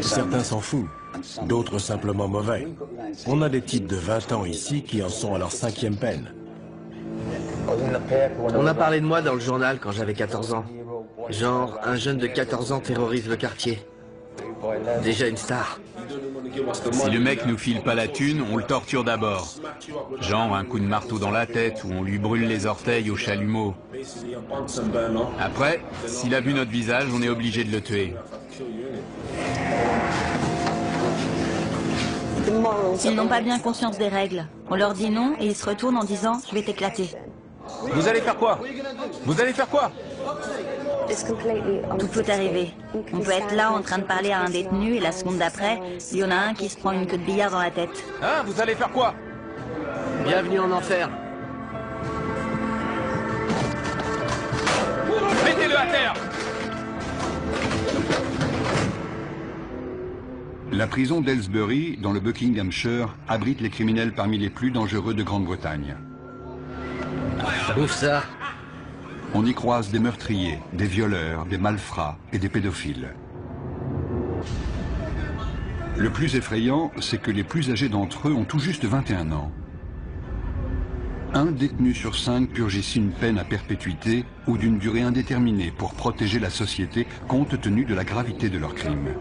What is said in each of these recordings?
Certains s'en foutent, d'autres simplement mauvais. On a des types de 20 ans ici qui en sont à leur 5e peine. On a parlé de moi dans le journal quand j'avais 14 ans. Genre, un jeune de 14 ans terrorise le quartier. Déjà une star. Si le mec nous file pas la thune, on le torture d'abord. Genre un coup de marteau dans la tête ou on lui brûle les orteils au chalumeau. Après, s'il a vu notre visage, on est obligé de le tuer. Ils n'ont pas bien conscience des règles. On leur dit non et ils se retournent en disant « je vais t'éclater ». Vous allez faire quoi? Vous allez faire quoi? Tout peut arriver. On peut être là en train de parler à un détenu et la seconde d'après, il y en a un qui se prend une queue de billard dans la tête. Hein? Vous allez faire quoi? Bienvenue en enfer. Mettez-le à terre! La prison d'Aylesbury, dans le Buckinghamshire, abrite les criminels parmi les plus dangereux de Grande-Bretagne. Ouf ça. On y croise des meurtriers, des violeurs, des malfrats et des pédophiles. Le plus effrayant, c'est que les plus âgés d'entre eux ont tout juste 21 ans. Un détenu sur 5 purge ici une peine à perpétuité ou d'une durée indéterminée pour protéger la société compte tenu de la gravité de leurs crimes.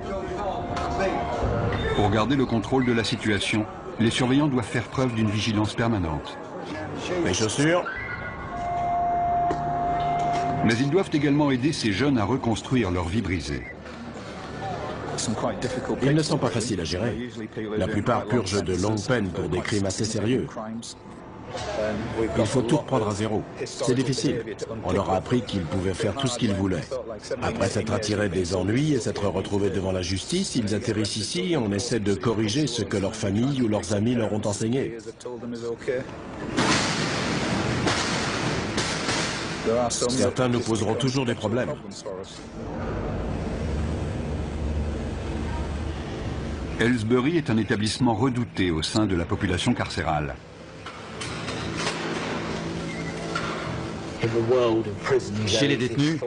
Pour garder le contrôle de la situation, les surveillants doivent faire preuve d'une vigilance permanente. Mes chaussures? Mais ils doivent également aider ces jeunes à reconstruire leur vie brisée. Ils ne sont pas faciles à gérer. La plupart purgent de longues peines pour des crimes assez sérieux. Il faut tout reprendre à zéro. C'est difficile. On leur a appris qu'ils pouvaient faire tout ce qu'ils voulaient. Après s'être attirés des ennuis et s'être retrouvés devant la justice, ils atterrissent ici et on essaie de corriger ce que leur famille ou leurs amis leur ont enseigné. Certains nous poseront toujours des problèmes. Aylesbury est un établissement redouté au sein de la population carcérale. Chez les détenus,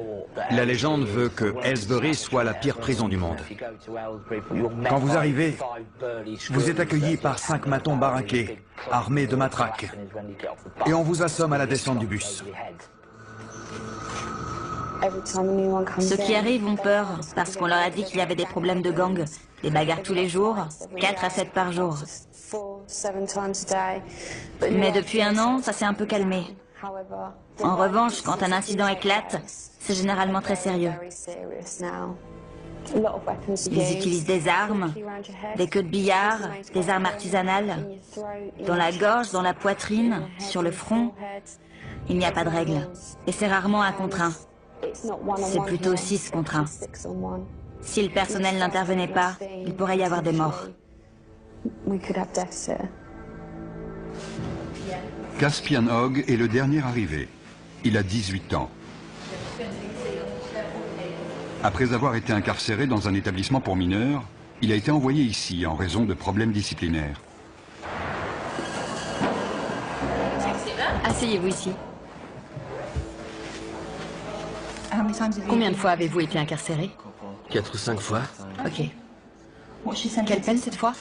la légende veut que Aylesbury soit la pire prison du monde. Quand vous arrivez, vous êtes accueilli par 5 matons baraqués, armés de matraques, et on vous assomme à la descente du bus. Ceux qui arrivent ont peur parce qu'on leur a dit qu'il y avait des problèmes de gang, des bagarres tous les jours, 4 à 7 par jour. Mais depuis un an, ça s'est un peu calmé. En revanche, quand un incident éclate, c'est généralement très sérieux. Ils utilisent des armes, des queues de billard, des armes artisanales, dans la gorge, dans la poitrine, sur le front. Il n'y a pas de règle. Et c'est rarement 1 contre 1. C'est plutôt 6 contre 1. Si le personnel n'intervenait pas, il pourrait y avoir des morts. Caspian Hogg est le dernier arrivé. Il a 18 ans. Après avoir été incarcéré dans un établissement pour mineurs, il a été envoyé ici en raison de problèmes disciplinaires. Asseyez-vous ici. Combien de fois avez-vous été incarcéré? 4 ou 5 fois. Ok. Quelle peine cette fois?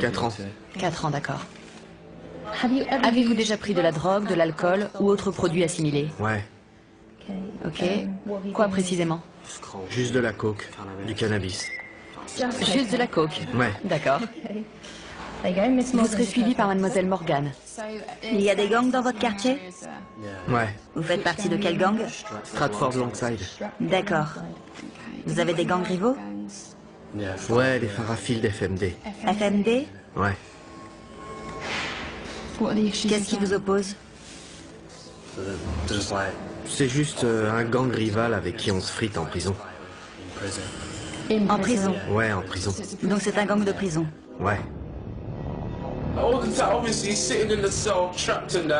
4 ans. 4 ans, d'accord. Avez-vous déjà pris de la drogue, de l'alcool ou autre produit assimilé? Ouais. Ok. Quoi précisément? Juste de la coke, du cannabis. Juste de la coke? Ouais. D'accord. Vous serez suivi par mademoiselle Morgan. Il y a des gangs dans votre quartier? Ouais. Vous faites partie de quel gang? Stratford Longside. D'accord. Vous avez des gangs rivaux? Ouais, les Farafield FMD. FMD? Ouais. Qu'est-ce qui vous oppose? C'est juste un gang rival avec qui on se frite en prison. En prison? Ouais, en prison. Donc c'est un gang de prison? Ouais.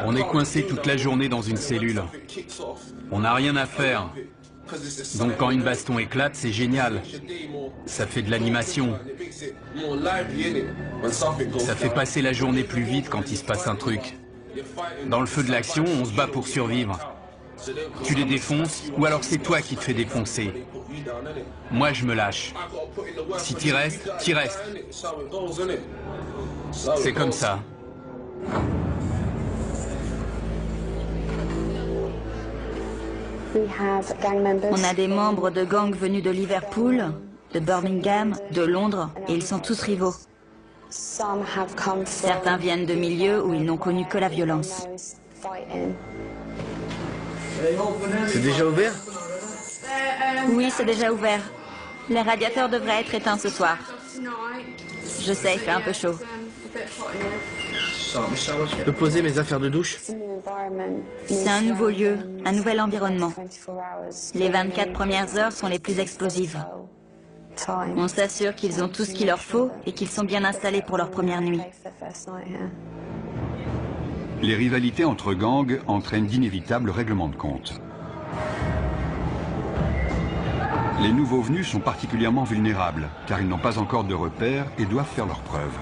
On est coincé toute la journée dans une cellule. On n'a rien à faire. Donc quand une baston éclate, c'est génial. Ça fait de l'animation. Ça fait passer la journée plus vite quand il se passe un truc. Dans le feu de l'action, on se bat pour survivre. Tu les défonces, ou alors c'est toi qui te fais défoncer. Moi, je me lâche. Si t'y restes, t'y restes. C'est comme ça. On a des membres de gangs venus de Liverpool, de Birmingham, de Londres, et ils sont tous rivaux. Certains viennent de milieux où ils n'ont connu que la violence. C'est déjà ouvert? Oui, c'est déjà ouvert. Les radiateurs devraient être éteints ce soir. Je sais, il fait un peu chaud. Je peux poser mes affaires de douche? C'est un nouveau lieu, un nouvel environnement. Les 24 premières heures sont les plus explosives. On s'assure qu'ils ont tout ce qu'il leur faut et qu'ils sont bien installés pour leur première nuit. Les rivalités entre gangs entraînent d'inévitables règlements de compte. Les nouveaux venus sont particulièrement vulnérables, car ils n'ont pas encore de repères et doivent faire leurs preuves.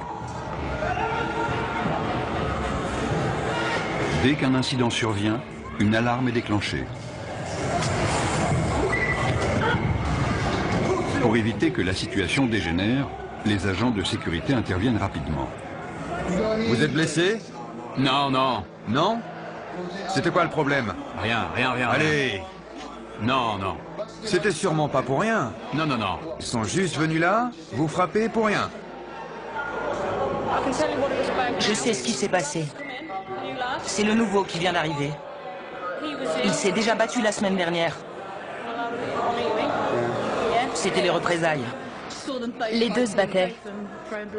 Dès qu'un incident survient, une alarme est déclenchée. Pour éviter que la situation dégénère, les agents de sécurité interviennent rapidement. Vous êtes blessé? Non, non. Non? C'était quoi le problème? Rien. Allez! Non, non. C'était sûrement pas pour rien. Non. Ils sont juste venus là, vous frapper pour rien. Je sais ce qui s'est passé. C'est le nouveau qui vient d'arriver. Il s'est déjà battu la semaine dernière. C'était les représailles. Les deux se battaient.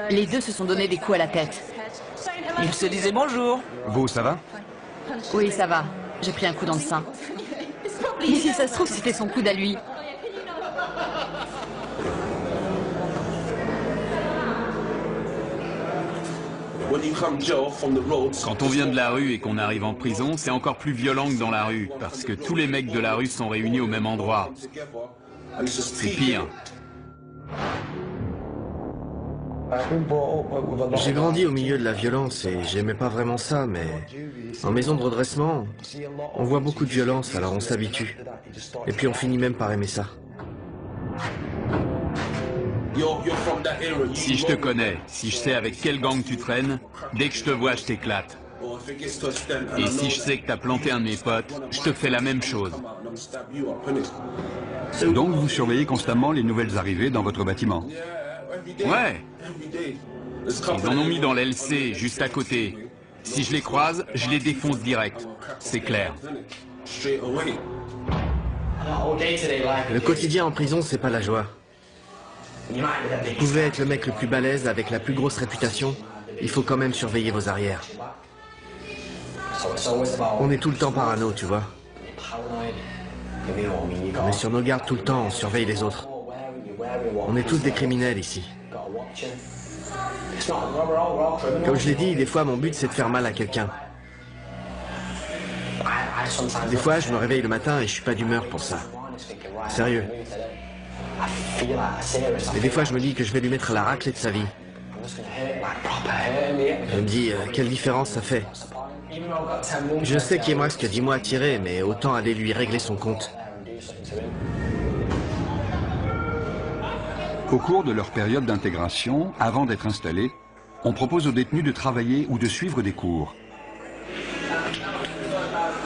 Les deux se sont donné des coups à la tête. Ils se disaient bonjour. Vous, ça va? Oui, ça va. J'ai pris un coup dans le sein. Mais si ça se trouve, c'était son coude à lui. Quand on vient de la rue et qu'on arrive en prison, c'est encore plus violent que dans la rue, parce que tous les mecs de la rue sont réunis au même endroit. C'est pire. J'ai grandi au milieu de la violence et j'aimais pas vraiment ça, mais en maison de redressement, on voit beaucoup de violence, alors on s'habitue. Et puis on finit même par aimer ça. Si je te connais, si je sais avec quel gang tu traînes, dès que je te vois, je t'éclate. Et si je sais que t'as planté un de mes potes, je te fais la même chose. Donc vous surveillez constamment les nouvelles arrivées dans votre bâtiment. Ouais. Ils en ont mis dans l'LC, juste à côté. Si je les croise, je les défonce direct. C'est clair. Le quotidien en prison, c'est pas la joie. Vous pouvez être le mec le plus balèze avec la plus grosse réputation, il faut quand même surveiller vos arrières. On est tout le temps parano, tu vois. On est sur nos gardes tout le temps, on surveille les autres. On est tous des criminels ici. Comme je l'ai dit, des fois mon but c'est de faire mal à quelqu'un. Des fois je me réveille le matin et je suis pas d'humeur pour ça. Sérieux. Et des fois je me dis que je vais lui mettre la raclée de sa vie. Je me dis, quelle différence ça fait. Je sais qu'il me reste que 10 mois à tirer, mais autant aller lui régler son compte. Au cours de leur période d'intégration, avant d'être installés, on propose aux détenus de travailler ou de suivre des cours.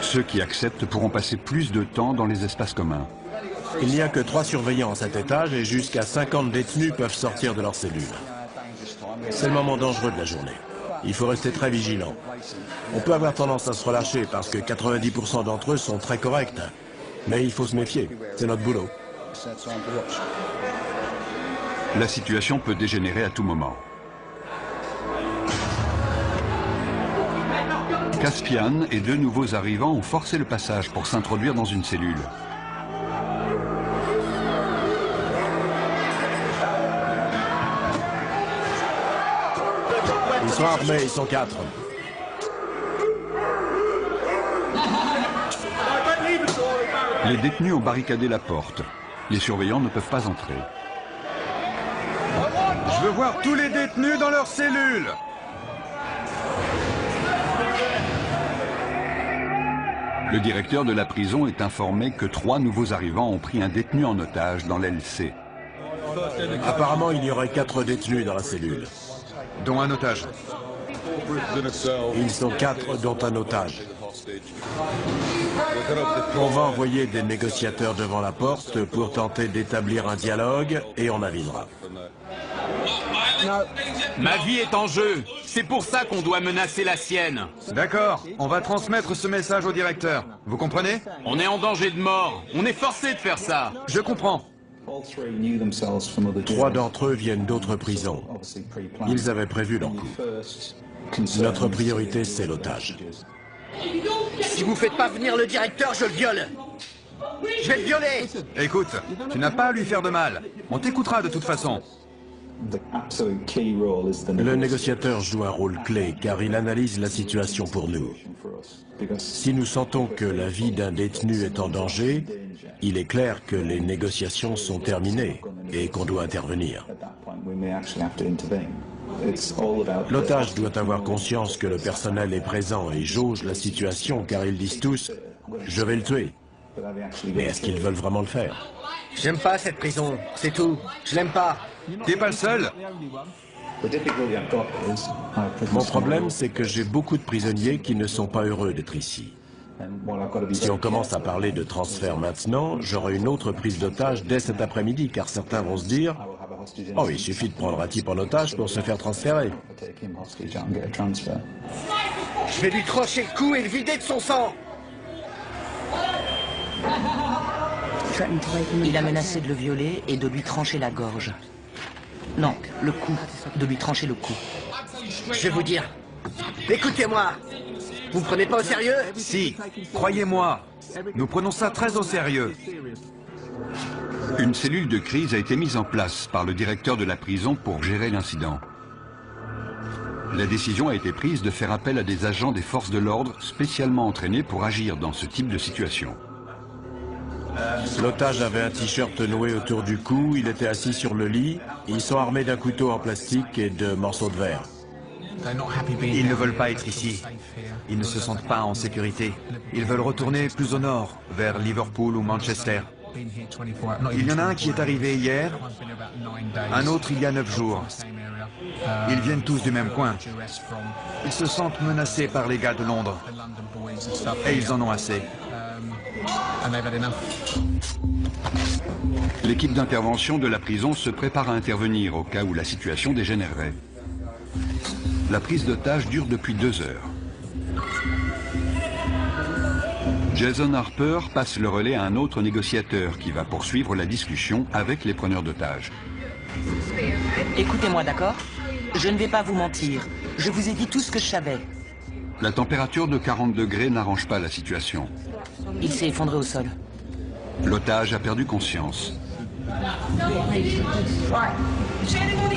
Ceux qui acceptent pourront passer plus de temps dans les espaces communs. Il n'y a que 3 surveillants à cet étage et jusqu'à 50 détenus peuvent sortir de leur cellule. C'est le moment dangereux de la journée. Il faut rester très vigilant. On peut avoir tendance à se relâcher parce que 90% d'entre eux sont très corrects. Mais il faut se méfier, c'est notre boulot. La situation peut dégénérer à tout moment. Caspian et 2 nouveaux arrivants ont forcé le passage pour s'introduire dans une cellule. Ils sont armés, ils sont 4. Les détenus ont barricadé la porte. Les surveillants ne peuvent pas entrer. Je veux voir tous les détenus dans leur cellule. Le directeur de la prison est informé que 3 nouveaux arrivants ont pris un détenu en otage dans l'aile C. Apparemment, il y aurait 4 détenus dans la cellule. Dont un otage. Ils sont 4, dont un otage. On va envoyer des négociateurs devant la porte pour tenter d'établir un dialogue et on avisera. Ma vie est en jeu. C'est pour ça qu'on doit menacer la sienne. D'accord, on va transmettre ce message au directeur. Vous comprenez? On est en danger de mort. On est forcé de faire ça. Je comprends. 3 d'entre eux viennent d'autres prisons. Ils avaient prévu leur coup. Notre priorité, c'est l'otage. Si vous faites pas venir le directeur, je le viole. Je vais le violer. Écoute, tu n'as pas à lui faire de mal. On t'écoutera de toute façon. Le négociateur joue un rôle clé car il analyse la situation pour nous. Si nous sentons que la vie d'un détenu est en danger, il est clair que les négociations sont terminées et qu'on doit intervenir. L'otage doit avoir conscience que le personnel est présent et jauge la situation car ils disent tous « je vais le tuer ». Mais est-ce qu'ils veulent vraiment le faire? J'aime pas cette prison, c'est tout. Je l'aime pas. T'es pas le seul. Mon problème, c'est que j'ai beaucoup de prisonniers qui ne sont pas heureux d'être ici. Si on commence à parler de transfert maintenant, j'aurai une autre prise d'otage dès cet après-midi, car certains vont se dire « Oh, il suffit de prendre un type en otage pour se faire transférer. » Je vais lui trancher le cou et le vider de son sang. Il a menacé de le violer et de lui trancher la gorge. Non, le cou. De lui trancher le cou. Je vais vous dire. Écoutez-moi. Vous me prenez pas au sérieux? Si, croyez-moi, nous prenons ça très au sérieux. Une cellule de crise a été mise en place par le directeur de la prison pour gérer l'incident. La décision a été prise de faire appel à des agents des forces de l'ordre spécialement entraînés pour agir dans ce type de situation. L'otage avait un t-shirt noué autour du cou, il était assis sur le lit, ils sont armés d'un couteau en plastique et de morceaux de verre. Ils ne veulent pas être ici. Ils ne se sentent pas en sécurité. Ils veulent retourner plus au nord, vers Liverpool ou Manchester. Il y en a un qui est arrivé hier, un autre il y a 9 jours. Ils viennent tous du même coin. Ils se sentent menacés par les gars de Londres. Et ils en ont assez. L'équipe d'intervention de la prison se prépare à intervenir au cas où la situation dégénérerait. La prise d'otage dure depuis 2 heures. Jason Harper passe le relais à un autre négociateur qui va poursuivre la discussion avec les preneurs d'otages. Écoutez-moi, d'accord? Je ne vais pas vous mentir. Je vous ai dit tout ce que je savais. La température de 40 degrés n'arrange pas la situation. Il s'est effondré au sol. L'otage a perdu conscience.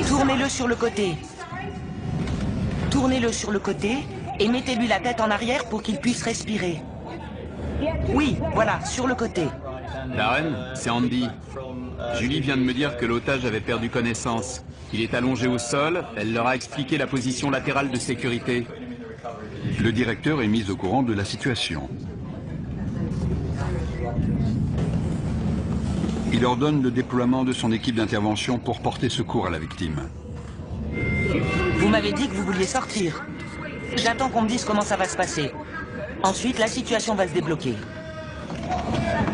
Tournez-le sur le côté. Tournez-le sur le côté et mettez-lui la tête en arrière pour qu'il puisse respirer. Oui, voilà, sur le côté. Darren, c'est Andy. Julie vient de me dire que l'otage avait perdu connaissance. Il est allongé au sol, elle leur a expliqué la position latérale de sécurité. Le directeur est mis au courant de la situation. Il ordonne le déploiement de son équipe d'intervention pour porter secours à la victime. Vous m'avez dit que vous vouliez sortir. J'attends qu'on me dise comment ça va se passer. Ensuite, la situation va se débloquer.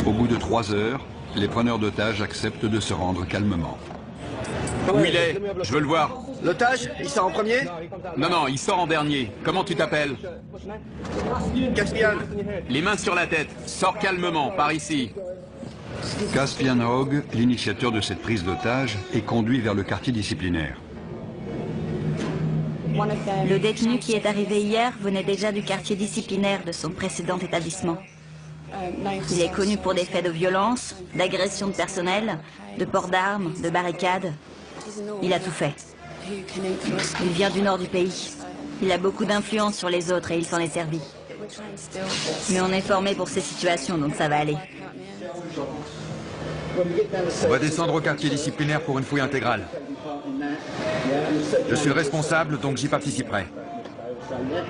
Au bout de 3 heures, les preneurs d'otages acceptent de se rendre calmement. Où il est? Je veux le voir. L'otage, il sort en premier? Non, non, il sort en dernier. Comment tu t'appelles? Caspian. Les mains sur la tête. Sors calmement, par ici. Caspian Hogg, l'initiateur de cette prise d'otage, est conduit vers le quartier disciplinaire. Le détenu qui est arrivé hier venait déjà du quartier disciplinaire de son précédent établissement. Il est connu pour des faits de violence, d'agression de personnel, de port d'armes, de barricades. Il a tout fait. Il vient du nord du pays. Il a beaucoup d'influence sur les autres et il s'en est servi. Mais on est formé pour ces situations, donc ça va aller. On va descendre au quartier disciplinaire pour une fouille intégrale. Je suis le responsable, donc j'y participerai.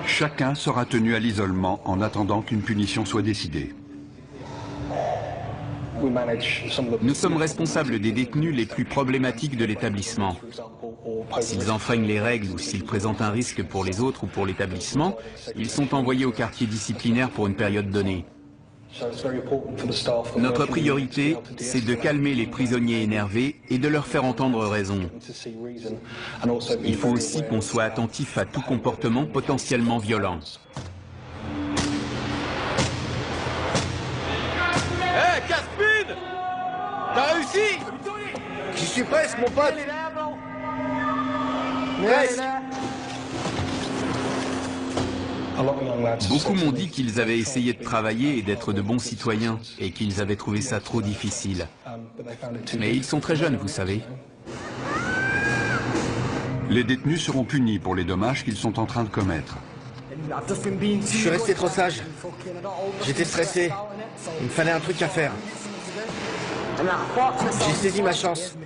Chacun sera tenu à l'isolement en attendant qu'une punition soit décidée. Nous sommes responsables des détenus les plus problématiques de l'établissement. S'ils enfreignent les règles ou s'ils présentent un risque pour les autres ou pour l'établissement, ils sont envoyés au quartier disciplinaire pour une période donnée. Notre priorité, c'est de calmer les prisonniers énervés et de leur faire entendre raison. Il faut aussi qu'on soit attentif à tout comportement potentiellement violent. Hé, Caspin! T'as réussi? J'y suis presque, mon pote! Presque! Beaucoup m'ont dit qu'ils avaient essayé de travailler et d'être de bons citoyens, et qu'ils avaient trouvé ça trop difficile. Mais ils sont très jeunes, vous savez. Les détenus seront punis pour les dommages qu'ils sont en train de commettre. Je suis resté trop sage. J'étais stressé. Il me fallait un truc à faire. J'ai saisi ma chance.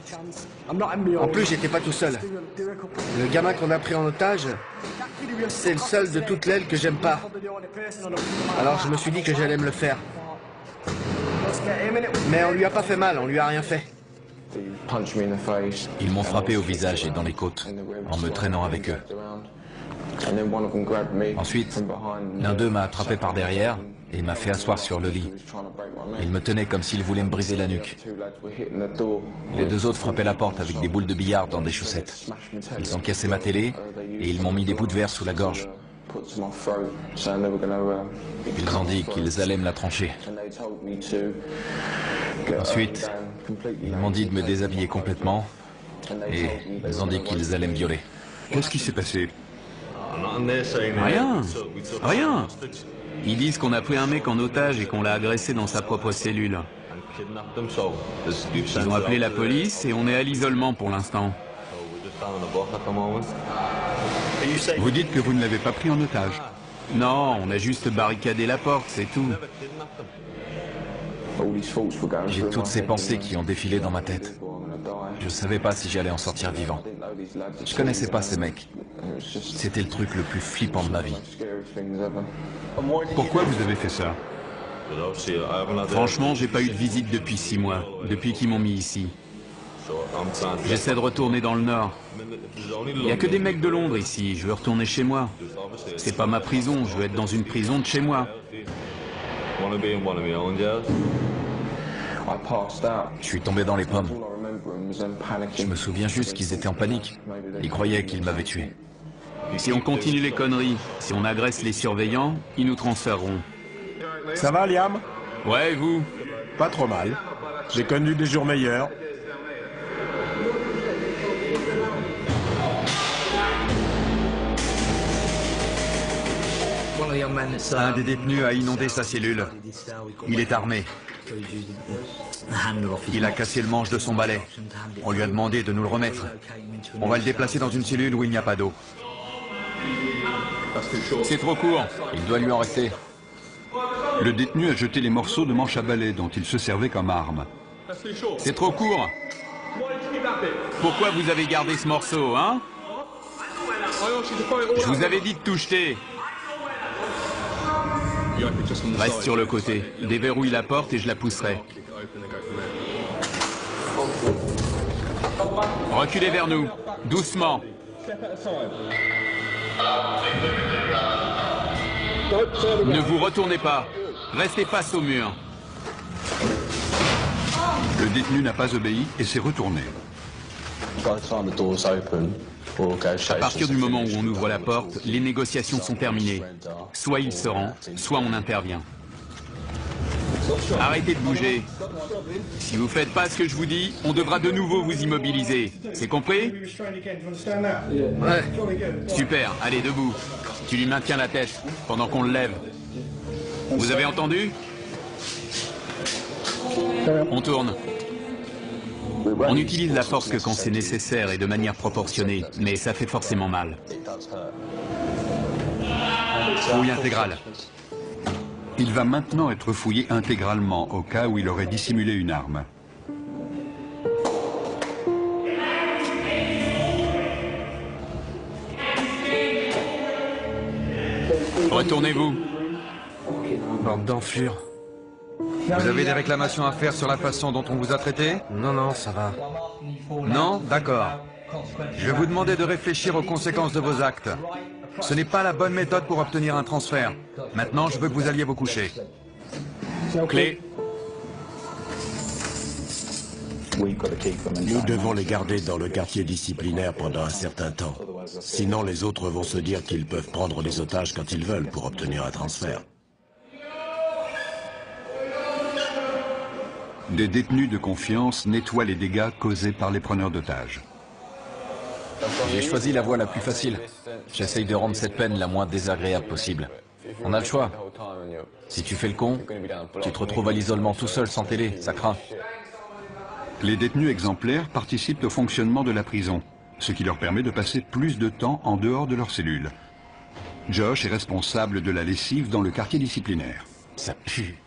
En plus, j'étais pas tout seul. Le gamin qu'on a pris en otage, c'est le seul de toute l'aile que j'aime pas. Alors je me suis dit que j'allais me le faire. Mais on lui a pas fait mal, on lui a rien fait. Ils m'ont frappé au visage et dans les côtes, en me traînant avec eux. Ensuite, l'un d'eux m'a attrapé par derrière et m'a fait asseoir sur le lit. Il me tenait comme s'il voulait me briser la nuque. Les deux autres frappaient la porte avec des boules de billard dans des chaussettes. Ils ont cassé ma télé et ils m'ont mis des bouts de verre sous la gorge. Ils ont dit qu'ils allaient me la trancher. Ensuite, ils m'ont dit de me déshabiller complètement et ils ont dit qu'ils allaient me violer. Qu'est-ce qui s'est passé? Rien, rien. Ils disent qu'on a pris un mec en otage et qu'on l'a agressé dans sa propre cellule. Ils ont appelé la police et on est à l'isolement pour l'instant. Vous dites que vous ne l'avez pas pris en otage? Non, on a juste barricadé la porte, c'est tout. J'ai toutes ces pensées qui ont défilé dans ma tête. Je ne savais pas si j'allais en sortir vivant. Je connaissais pas ces mecs. C'était le truc le plus flippant de ma vie. Pourquoi vous avez fait ça? Franchement, j'ai pas eu de visite depuis 6 mois, depuis qu'ils m'ont mis ici. J'essaie de retourner dans le Nord. Il n'y a que des mecs de Londres ici, je veux retourner chez moi. C'est pas ma prison, je veux être dans une prison de chez moi. Je suis tombé dans les pommes. Je me souviens juste qu'ils étaient en panique. Ils croyaient qu'ils m'avaient tué. Si on continue les conneries, si on agresse les surveillants, ils nous transféreront. Ça va, Liam? Ouais, et vous? Pas trop mal. J'ai connu des jours meilleurs. Un des détenus a inondé sa cellule. Il est armé. Il a cassé le manche de son balai. On lui a demandé de nous le remettre. On va le déplacer dans une cellule où il n'y a pas d'eau. C'est trop court. Il doit lui en rester. Le détenu a jeté les morceaux de manche à balai dont il se servait comme arme. C'est trop court. Pourquoi vous avez gardé ce morceau, hein? Je vous avais dit de tout jeter. Reste sur le côté. Déverrouille la porte et je la pousserai. Reculez vers nous. Doucement. Ne vous retournez pas. Restez face au mur. Le détenu n'a pas obéi et s'est retourné. À partir du moment où on ouvre la porte, les négociations sont terminées. Soit il se rend, soit on intervient. Arrêtez de bouger. Si vous faites pas ce que je vous dis, on devra de nouveau vous immobiliser. C'est compris? Ouais. Super, allez, debout. Tu lui maintiens la tête pendant qu'on le lève. Vous avez entendu? On tourne. On utilise la force que quand c'est nécessaire et de manière proportionnée, mais ça fait forcément mal. Fouille intégrale. Il va maintenant être fouillé intégralement au cas où il aurait dissimulé une arme. Retournez-vous. Bande d'enflures. Vous avez des réclamations à faire sur la façon dont on vous a traité? Non, non, ça va. Non? D'accord. Je vais vous demander de réfléchir aux conséquences de vos actes. Ce n'est pas la bonne méthode pour obtenir un transfert. Maintenant, je veux que vous alliez vous coucher. Clé. Nous devons les garder dans le quartier disciplinaire pendant un certain temps. Sinon, les autres vont se dire qu'ils peuvent prendre les otages quand ils veulent pour obtenir un transfert. Des détenus de confiance nettoient les dégâts causés par les preneurs d'otages. J'ai choisi la voie la plus facile. J'essaye de rendre cette peine la moins désagréable possible. On a le choix. Si tu fais le con, tu te retrouves à l'isolement tout seul sans télé, ça craint. Les détenus exemplaires participent au fonctionnement de la prison, ce qui leur permet de passer plus de temps en dehors de leur cellule. Josh est responsable de la lessive dans le quartier disciplinaire. Ça pue.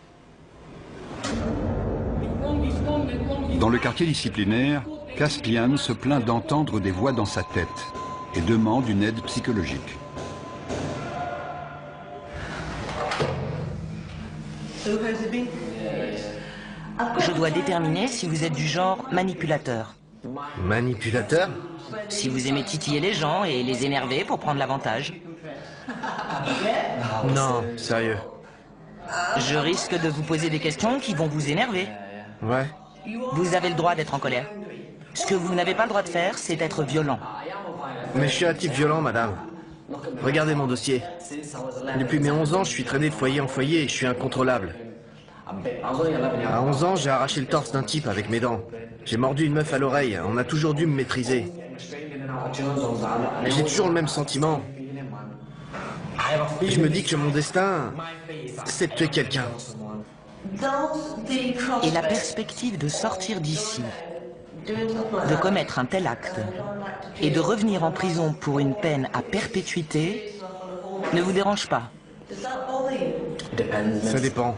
Dans le quartier disciplinaire, Caspian se plaint d'entendre des voix dans sa tête et demande une aide psychologique. Je dois déterminer si vous êtes du genre manipulateur. Manipulateur? Si vous aimez titiller les gens et les énerver pour prendre l'avantage. Non, sérieux. Je risque de vous poser des questions qui vont vous énerver. Ouais. Vous avez le droit d'être en colère. Ce que vous n'avez pas le droit de faire, c'est être violent. Mais je suis un type violent, madame. Regardez mon dossier. Depuis mes 11 ans, je suis traîné de foyer en foyer et je suis incontrôlable. À 11 ans, j'ai arraché le torse d'un type avec mes dents. J'ai mordu une meuf à l'oreille. On a toujours dû me maîtriser. J'ai toujours le même sentiment. Et je me dis que mon destin, c'est de tuer quelqu'un. Et la perspective de sortir d'ici, de commettre un tel acte et de revenir en prison pour une peine à perpétuité ne vous dérange pas? Ça dépend.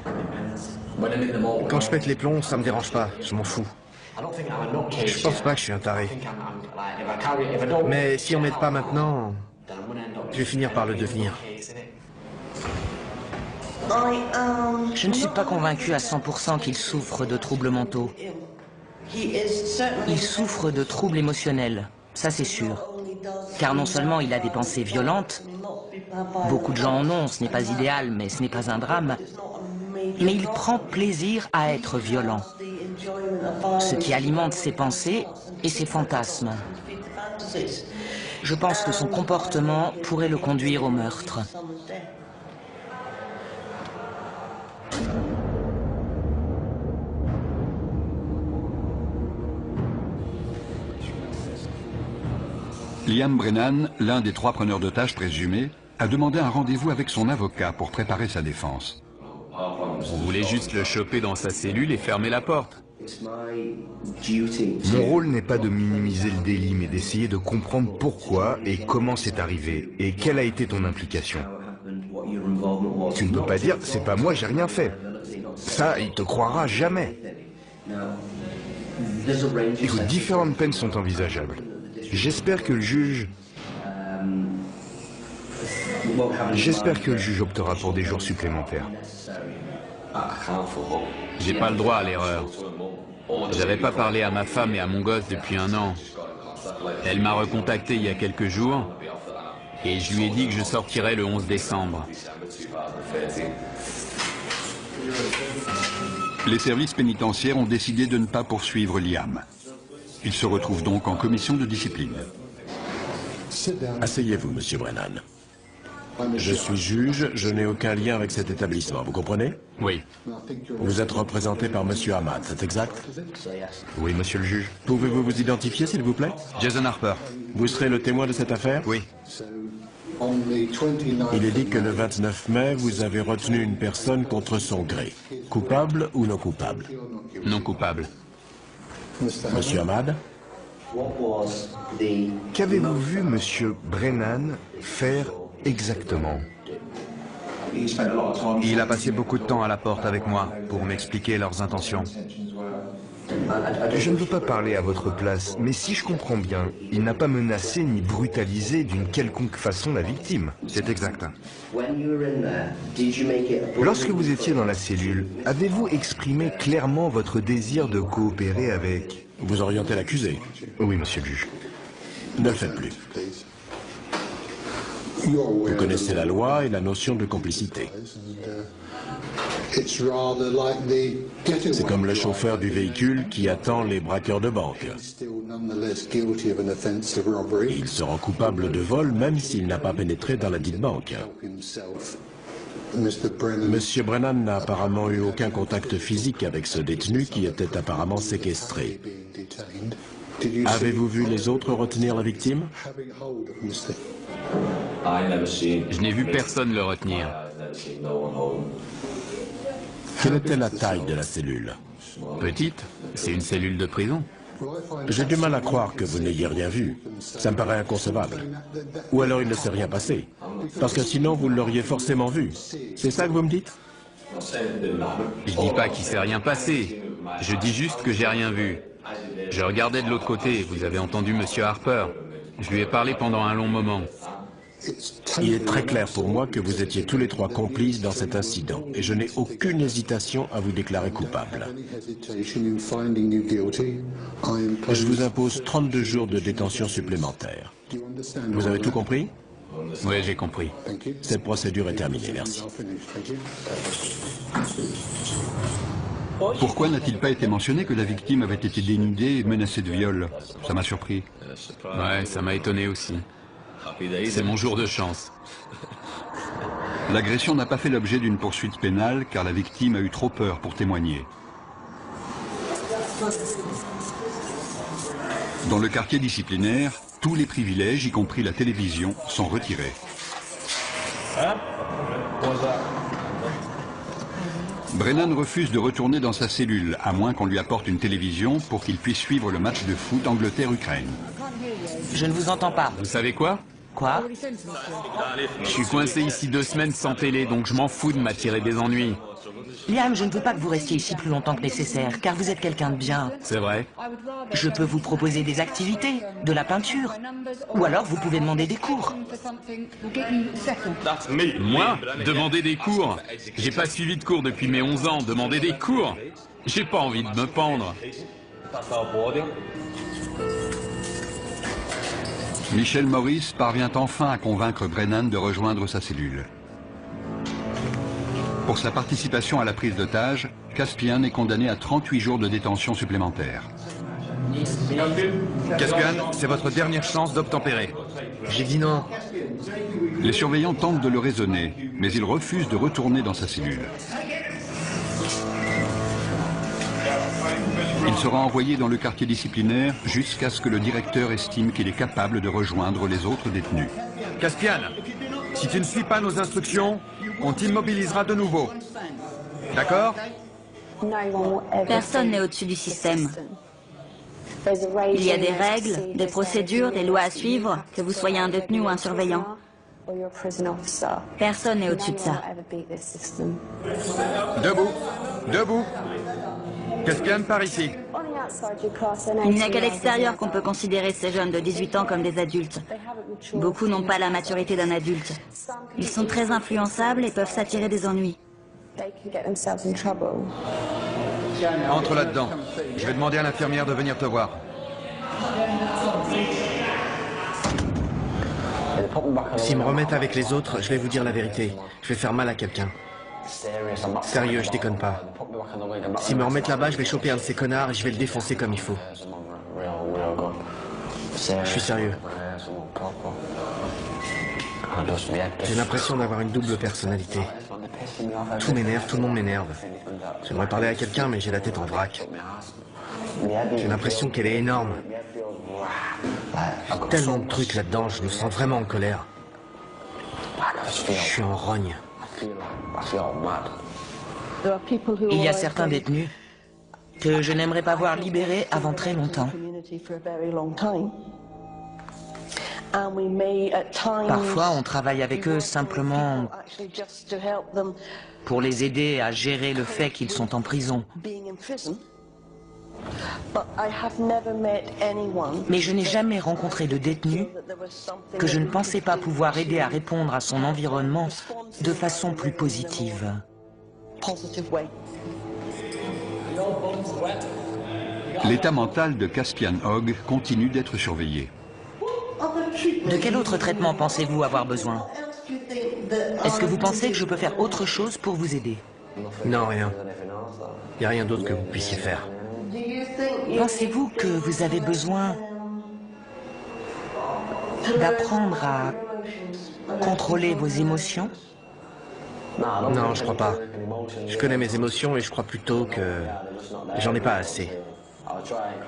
Quand je pète les plombs, ça me dérange pas. Je m'en fous. Je pense pas que je suis un taré. Mais si on m'aide pas maintenant, je vais finir par le devenir. Je ne suis pas convaincu à 100% qu'il souffre de troubles mentaux. Il souffre de troubles émotionnels, ça c'est sûr. Car non seulement il a des pensées violentes, beaucoup de gens en ont, ce n'est pas idéal, mais ce n'est pas un drame, mais il prend plaisir à être violent, ce qui alimente ses pensées et ses fantasmes. Je pense que son comportement pourrait le conduire au meurtre. Liam Brennan, l'un des 3 preneurs d'otages présumés, a demandé un rendez-vous avec son avocat pour préparer sa défense. On voulait juste le choper dans sa cellule et fermer la porte. Mon rôle n'est pas de minimiser le délit, mais d'essayer de comprendre pourquoi et comment c'est arrivé, et quelle a été ton implication. Tu ne peux pas dire, c'est pas moi, j'ai rien fait. Ça, il te croira jamais. Écoute, différentes peines sont envisageables. J'espère que le juge optera pour des jours supplémentaires. J'ai pas le droit à l'erreur. J'avais pas parlé à ma femme et à mon gosse depuis 1 an. Elle m'a recontacté il y a quelques jours et je lui ai dit que je sortirais le 11 décembre. Les services pénitentiaires ont décidé de ne pas poursuivre Liam. Il se retrouve donc en commission de discipline. Asseyez-vous, monsieur Brennan. Je suis juge, je n'ai aucun lien avec cet établissement, vous comprenez? Oui. Vous êtes représenté par monsieur Ahmad, c'est exact? Oui, monsieur le juge. Pouvez-vous vous identifier, s'il vous plaît? Jason Harper. Vous serez le témoin de cette affaire? Oui. Il est dit que le 29 mai, vous avez retenu une personne contre son gré. Coupable ou non coupable? Non coupable. Monsieur Ahmad? Qu'avez-vous vu monsieur Brennan faire exactement? Il a passé beaucoup de temps à la porte avec moi pour m'expliquer leurs intentions. Je ne veux pas parler à votre place, mais si je comprends bien, il n'a pas menacé ni brutalisé d'une quelconque façon la victime. C'est exact. Lorsque vous étiez dans la cellule, avez-vous exprimé clairement votre désir de coopérer avec... Vous orientez l'accusé. Oui, monsieur le juge. Ne le faites plus. Vous connaissez la loi et la notion de complicité. C'est comme le chauffeur du véhicule qui attend les braqueurs de banque. Il se rend coupable de vol même s'il n'a pas pénétré dans la dite banque. Monsieur Brennan n'a apparemment eu aucun contact physique avec ce détenu qui était apparemment séquestré. Avez-vous vu les autres retenir la victime? Je n'ai vu personne le retenir. Quelle était la taille de la cellule? Petite, c'est une cellule de prison. J'ai du mal à croire que vous n'ayez rien vu. Ça me paraît inconcevable. Ou alors il ne s'est rien passé. Parce que sinon vous l'auriez forcément vu. C'est ça que vous me dites? Je dis pas qu'il s'est rien passé. Je dis juste que j'ai rien vu. Je regardais de l'autre côté. Vous avez entendu Monsieur Harper. Je lui ai parlé pendant un long moment. Il est très clair pour moi que vous étiez tous les trois complices dans cet incident et je n'ai aucune hésitation à vous déclarer coupable. Je vous impose 32 jours de détention supplémentaire. Vous avez tout compris? Oui, j'ai compris. Cette procédure est terminée, merci. Pourquoi n'a-t-il pas été mentionné que la victime avait été dénudée et menacée de viol? Ça m'a surpris. Ouais, ça m'a étonné aussi. C'est mon jour de chance. L'agression n'a pas fait l'objet d'une poursuite pénale car la victime a eu trop peur pour témoigner. Dans le quartier disciplinaire, tous les privilèges, y compris la télévision, sont retirés. Brennan refuse de retourner dans sa cellule, à moins qu'on lui apporte une télévision pour qu'il puisse suivre le match de foot Angleterre-Ukraine. Je ne vous entends pas. Vous savez quoi? Quoi? Je suis coincé ici 2 semaines sans télé, donc je m'en fous de m'attirer des ennuis. Liam, je ne veux pas que vous restiez ici plus longtemps que nécessaire, car vous êtes quelqu'un de bien. C'est vrai? Je peux vous proposer des activités, de la peinture, ou alors vous pouvez demander des cours. Moi? Demander des cours? J'ai pas suivi de cours depuis mes 11 ans, demander des cours? J'ai pas envie de me pendre. Michel Morris parvient enfin à convaincre Brennan de rejoindre sa cellule. Pour sa participation à la prise d'otage, Caspian est condamné à 38 jours de détention supplémentaire. Caspian, c'est votre dernière chance d'obtempérer. J'ai dit non. Les surveillants tentent de le raisonner, mais il refuse de retourner dans sa cellule. Il sera envoyé dans le quartier disciplinaire jusqu'à ce que le directeur estime qu'il est capable de rejoindre les autres détenus. Caspian, si tu ne suis pas nos instructions, on t'immobilisera de nouveau. D'accord? Personne n'est au-dessus du système. Il y a des règles, des procédures, des lois à suivre, que vous soyez un détenu ou un surveillant. Personne n'est au-dessus de ça. Debout. Debout. Caspian, par ici. Il n'y a qu'à l'extérieur qu'on peut considérer ces jeunes de 18 ans comme des adultes. Beaucoup n'ont pas la maturité d'un adulte. Ils sont très influençables et peuvent s'attirer des ennuis. Entre là-dedans. Je vais demander à l'infirmière de venir te voir. S'ils me remettent avec les autres, je vais vous dire la vérité. Je vais faire mal à quelqu'un. Sérieux, je déconne pas. S'ils me remettent là-bas, je vais choper un de ces connards et je vais le défoncer comme il faut. Je suis sérieux. J'ai l'impression d'avoir une double personnalité. Tout m'énerve, tout le monde m'énerve. J'aimerais parler à quelqu'un, mais j'ai la tête en vrac. J'ai l'impression qu'elle est énorme. Tellement de trucs là-dedans, je me sens vraiment en colère. Je suis en rogne. Il y a certains détenus que je n'aimerais pas voir libérés avant très longtemps. Parfois, on travaille avec eux simplement pour les aider à gérer le fait qu'ils sont en prison. Mais je n'ai jamais rencontré de détenu que je ne pensais pas pouvoir aider à répondre à son environnement de façon plus positive. L'état mental de Caspian Hogg continue d'être surveillé. De quel autre traitement pensez-vous avoir besoin? Est-ce que vous pensez que je peux faire autre chose pour vous aider? Non, rien. Il n'y a rien d'autre que vous puissiez faire. Pensez-vous que vous avez besoin d'apprendre à contrôler vos émotions? Non, je crois pas. Je connais mes émotions et je crois plutôt que j'en ai pas assez.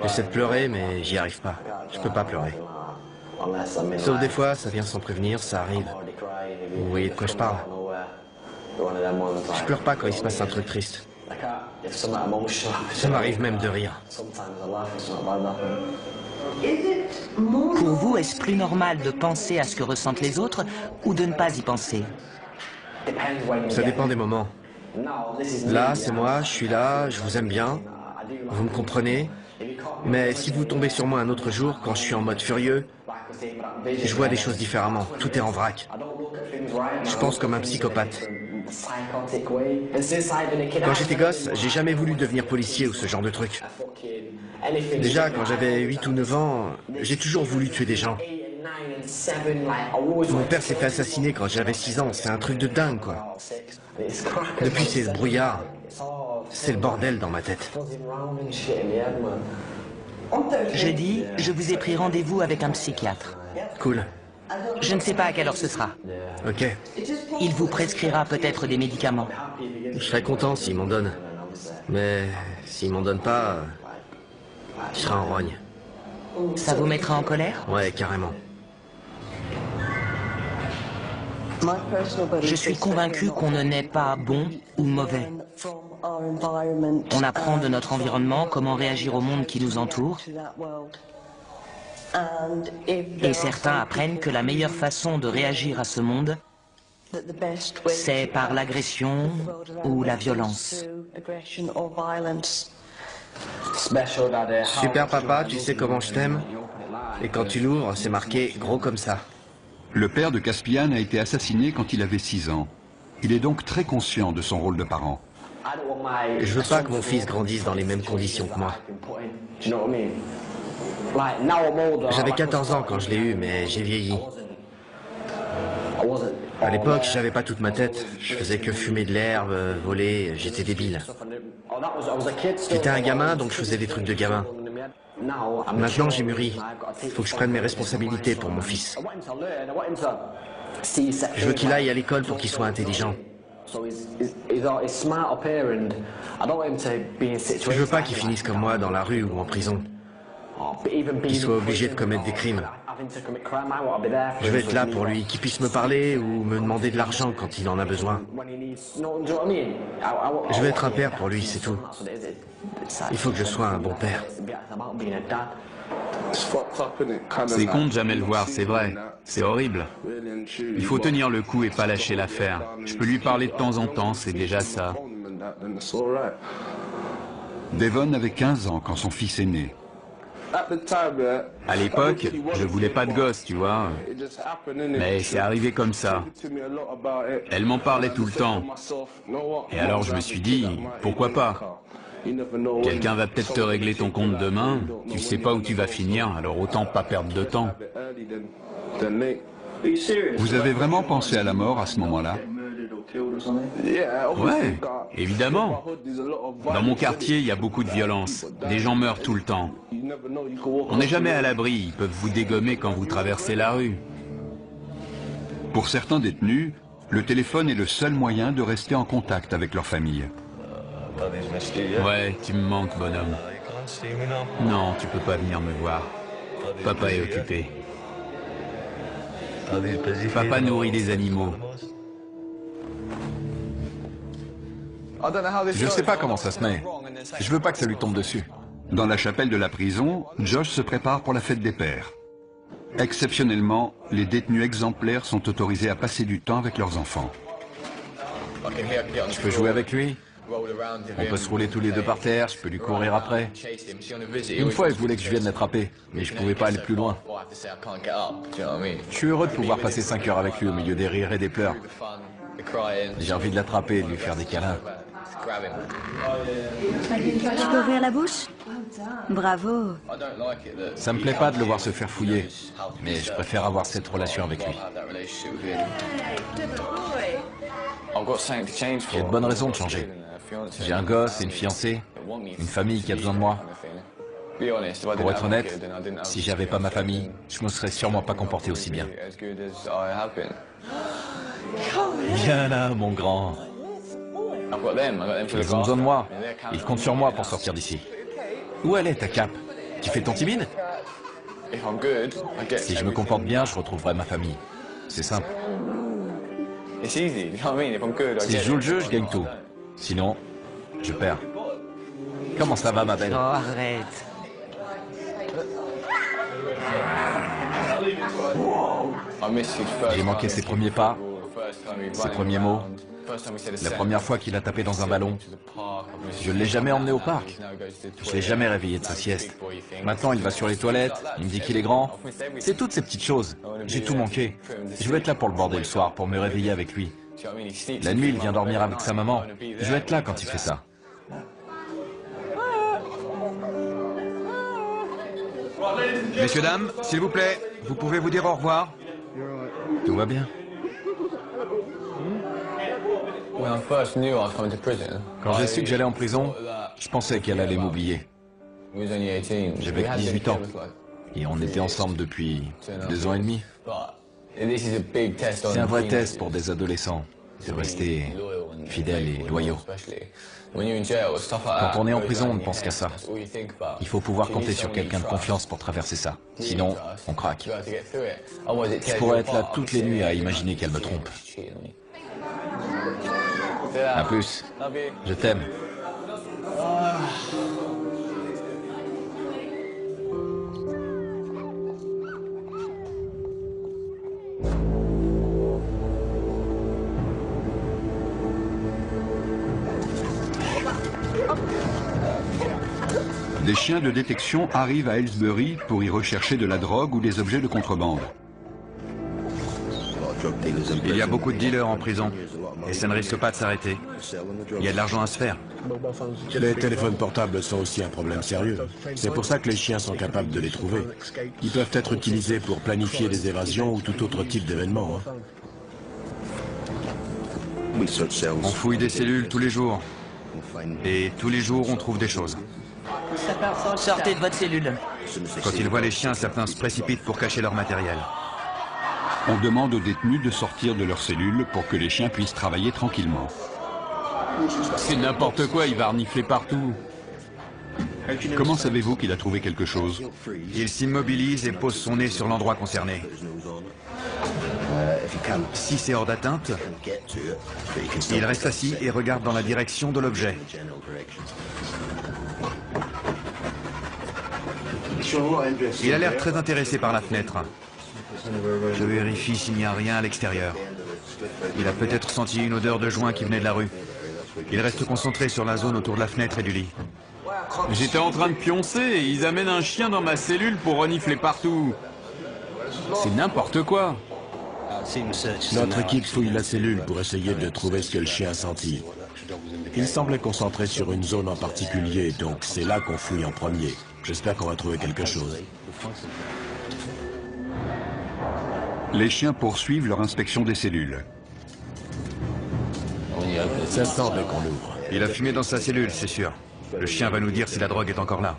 J'essaie de pleurer, mais j'y arrive pas. Je peux pas pleurer. Sauf des fois, ça vient sans prévenir, ça arrive. Vous voyez de quoi je parle? Je pleure pas quand il se passe un truc triste. Ça m'arrive même de rire. Pour vous, est-ce plus normal de penser à ce que ressentent les autres ou de ne pas y penser? Ça dépend des moments. Là, c'est moi, je suis là, je vous aime bien. Vous me comprenez? Mais si vous tombez sur moi un autre jour, quand je suis en mode furieux, je vois des choses différemment. Tout est en vrac. Je pense comme un psychopathe. Quand j'étais gosse, j'ai jamais voulu devenir policier ou ce genre de truc. Déjà, quand j'avais 8 ou 9 ans, j'ai toujours voulu tuer des gens. Mon père s'est fait assassiner quand j'avais 6 ans. C'est un truc de dingue, quoi. Depuis, c'est ce brouillard. C'est le bordel dans ma tête. Jeudi, je vous ai pris rendez-vous avec un psychiatre. Cool. Je ne sais pas à quelle heure ce sera. Ok. Il vous prescrira peut-être des médicaments. Je serais content s'il m'en donne. Mais s'il m'en donne pas, je serai en rogne. Ça vous mettra en colère? Ouais, carrément. Je suis convaincu qu'on ne naît pas bon ou mauvais. On apprend de notre environnement comment réagir au monde qui nous entoure. Et certains apprennent que la meilleure façon de réagir à ce monde, c'est par l'agression ou la violence. Super papa, tu sais comment je t'aime? Et quand tu l'ouvres, c'est marqué gros comme ça. Le père de Caspian a été assassiné quand il avait 6 ans. Il est donc très conscient de son rôle de parent. Je veux pas que mon fils grandisse dans les mêmes conditions que moi. J'avais 14 ans quand je l'ai eu, mais j'ai vieilli. À l'époque, j'avais pas toute ma tête. Je faisais que fumer de l'herbe, voler, j'étais débile. J'étais un gamin, donc je faisais des trucs de gamin. Maintenant, j'ai mûri. Il faut que je prenne mes responsabilités pour mon fils. Je veux qu'il aille à l'école pour qu'il soit intelligent. Je veux pas qu'il finisse comme moi dans la rue ou en prison. Qu'il soit obligé de commettre des crimes. Je vais être là pour lui, qu'il puisse me parler ou me demander de l'argent quand il en a besoin. Je vais être un père pour lui, c'est tout. Il faut que je sois un bon père. C'est con de jamais le voir, c'est vrai. C'est horrible. Il faut tenir le coup et pas lâcher l'affaire. Je peux lui parler de temps en temps, c'est déjà ça. Devon avait 15 ans quand son fils est né. À l'époque, je voulais pas de gosse, tu vois. Mais c'est arrivé comme ça. Elle m'en parlait tout le temps. Et alors je me suis dit, pourquoi pas? Quelqu'un va peut-être te régler ton compte demain. Tu sais pas où tu vas finir, alors autant pas perdre de temps. Vous avez vraiment pensé à la mort à ce moment-là? Ouais, évidemment. Dans mon quartier, il y a beaucoup de violence. Des gens meurent tout le temps. On n'est jamais à l'abri, ils peuvent vous dégommer quand vous traversez la rue. Pour certains détenus, le téléphone est le seul moyen de rester en contact avec leur famille. Ouais, tu me manques, bonhomme. Non, tu peux pas venir me voir. Papa est occupé. Papa nourrit des animaux. Je sais pas comment ça se met. Je veux pas que ça lui tombe dessus. Dans la chapelle de la prison, Josh se prépare pour la fête des pères. Exceptionnellement, les détenus exemplaires sont autorisés à passer du temps avec leurs enfants. Je peux jouer avec lui? On peut se rouler tous les deux par terre, je peux lui courir après. Une fois, il voulait que je vienne l'attraper, mais je pouvais pas aller plus loin. Je suis heureux de pouvoir passer 5 heures avec lui au milieu des rires et des pleurs. J'ai envie de l'attraper et de lui faire des câlins. Tu peux ouvrir la bouche? Bravo. Ça me plaît pas de le voir se faire fouiller, mais je préfère avoir cette relation avec lui. J'ai de bonnes raisons de changer. J'ai un gosse et une fiancée, une famille qui a besoin de moi. Pour être honnête, si j'avais pas ma famille, je me serais sûrement pas comporté aussi bien. Viens là, mon grand. Ils ont besoin de moi. Ils comptent sur moi pour sortir d'ici. Où elle est, ta cape? Tu fais ton timide? Si je me comporte bien, je retrouverai ma famille. C'est simple. Si je joue le jeu, je gagne tout. Sinon, je perds. Comment ça va, ma belle? Oh, arrête. J'ai manqué ses premiers pas, ses premiers mots. La première fois qu'il a tapé dans un ballon, je ne l'ai jamais emmené au parc. Je ne l'ai jamais réveillé de sa sieste. Maintenant, il va sur les toilettes, il me dit qu'il est grand. C'est toutes ces petites choses. J'ai tout manqué. Je veux être là pour le border le soir, pour me réveiller avec lui. La nuit, il vient dormir avec sa maman. Je veux être là quand il fait ça. Messieurs, dames, s'il vous plaît, vous pouvez vous dire au revoir? Tout va bien. Quand j'ai su que j'allais en prison, je pensais qu'elle allait m'oublier. J'avais que 18 ans. Et on était ensemble depuis 2 ans et demi. C'est un vrai test pour des adolescents, de rester fidèles et loyaux. Quand on est en prison, on ne pense qu'à ça. Il faut pouvoir compter sur quelqu'un de confiance pour traverser ça. Sinon, on craque. Je pourrais être là toutes les nuits à imaginer qu'elle me trompe. À plus. Je t'aime. Des chiens de détection arrivent à Aylesbury pour y rechercher de la drogue ou des objets de contrebande. Il y a beaucoup de dealers en prison, et ça ne risque pas de s'arrêter. Il y a de l'argent à se faire. Les téléphones portables sont aussi un problème sérieux. C'est pour ça que les chiens sont capables de les trouver. Ils peuvent être utilisés pour planifier des évasions ou tout autre type d'événement. On fouille des cellules tous les jours. Et tous les jours, on trouve des choses. Sortez de votre cellule. Quand ils voient les chiens, certains se précipitent pour cacher leur matériel. On demande aux détenus de sortir de leur cellule pour que les chiens puissent travailler tranquillement. C'est n'importe quoi, il va renifler partout. Comment savez-vous qu'il a trouvé quelque chose? Il s'immobilise et pose son nez sur l'endroit concerné. Si c'est hors d'atteinte, il reste assis et regarde dans la direction de l'objet. Il a l'air très intéressé par la fenêtre. Je vérifie s'il n'y a rien à l'extérieur. Il a peut-être senti une odeur de joint qui venait de la rue. Il reste concentré sur la zone autour de la fenêtre et du lit. J'étais en train de pioncer et ils amènent un chien dans ma cellule pour renifler partout. C'est n'importe quoi. Notre équipe fouille la cellule pour essayer de trouver ce que le chien a senti. Il semblait concentré sur une zone en particulier, donc c'est là qu'on fouille en premier. J'espère qu'on va trouver quelque chose. Les chiens poursuivent leur inspection des cellules. Ça sent dès qu'on l'ouvre. Il a fumé dans sa cellule, c'est sûr. Le chien va nous dire si la drogue est encore là.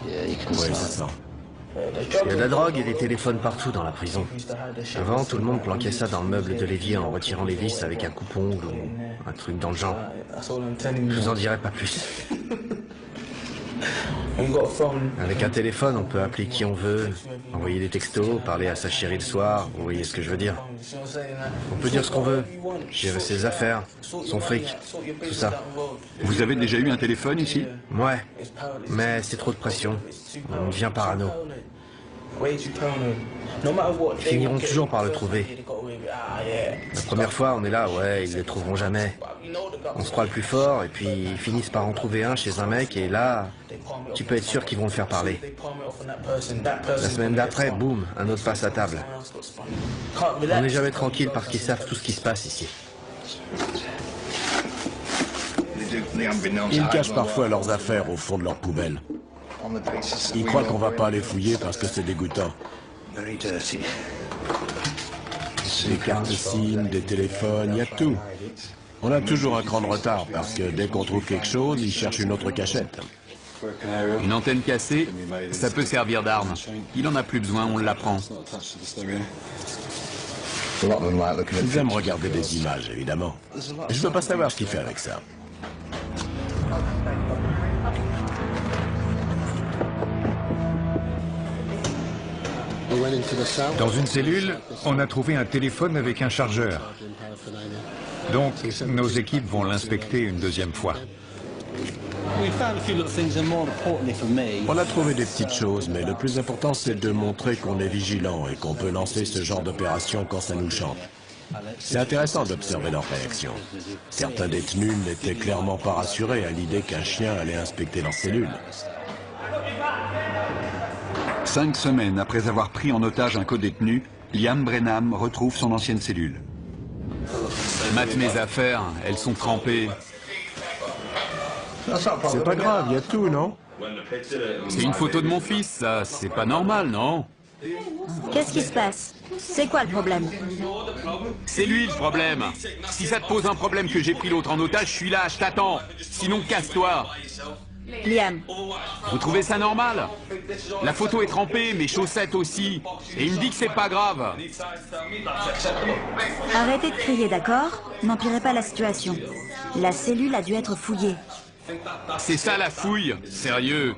Oui, ça sent. Il y a de la drogue et des téléphones partout dans la prison. Avant, tout le monde planquait ça dans le meuble de l'évier en retirant les vis avec un coupe-ongle ou un truc dans le genre. Je vous en dirai pas plus. Avec un téléphone, on peut appeler qui on veut, envoyer des textos, parler à sa chérie le soir, vous voyez ce que je veux dire. On peut dire ce qu'on veut, gérer ses affaires, son fric, tout ça. Vous avez déjà eu un téléphone ici? Ouais, mais c'est trop de pression. On devient parano. Ils finiront toujours par le trouver. La première fois, on est là, ouais, ils ne le trouveront jamais. On se croit le plus fort, et puis ils finissent par en trouver un chez un mec, et là, tu peux être sûr qu'ils vont le faire parler. La semaine d'après, boum, un autre passe à table. On n'est jamais tranquille parce qu'ils savent tout ce qui se passe ici. Ils cachent parfois leurs affaires au fond de leur poubelle. Ils croient qu'on va pas les fouiller parce que c'est dégoûtant. Des cartes SIM, des téléphones, il y a tout. On a toujours un cran de retard parce que dès qu'on trouve quelque chose, ils cherchent une autre cachette. Une antenne cassée, ça peut servir d'arme. Il en a plus besoin, on l'apprend. Ils aiment regarder des images, évidemment. Je veux pas savoir ce qu'il fait avec ça. Dans une cellule, on a trouvé un téléphone avec un chargeur. Donc, nos équipes vont l'inspecter une deuxième fois. On a trouvé des petites choses, mais le plus important, c'est de montrer qu'on est vigilant et qu'on peut lancer ce genre d'opération quand ça nous chante. C'est intéressant d'observer leurs réactions. Certains détenus n'étaient clairement pas rassurés à l'idée qu'un chien allait inspecter leur cellule. 5 semaines après avoir pris en otage un codétenu, Liam Brenham retrouve son ancienne cellule. Mate mes affaires, elles sont trempées. C'est pas grave, il y a tout, non? C'est une photo de mon fils, ça. C'est pas normal, non? Qu'est-ce qui se passe? C'est quoi le problème? C'est lui le problème. Si ça te pose un problème que j'ai pris l'autre en otage, je suis là, je t'attends. Sinon, casse-toi. Liam. Vous trouvez ça normal? La photo est trempée, mes chaussettes aussi. Et il me dit que c'est pas grave. Arrêtez de crier, d'accord? N'empirez pas la situation. La cellule a dû être fouillée. C'est ça la fouille. Sérieux.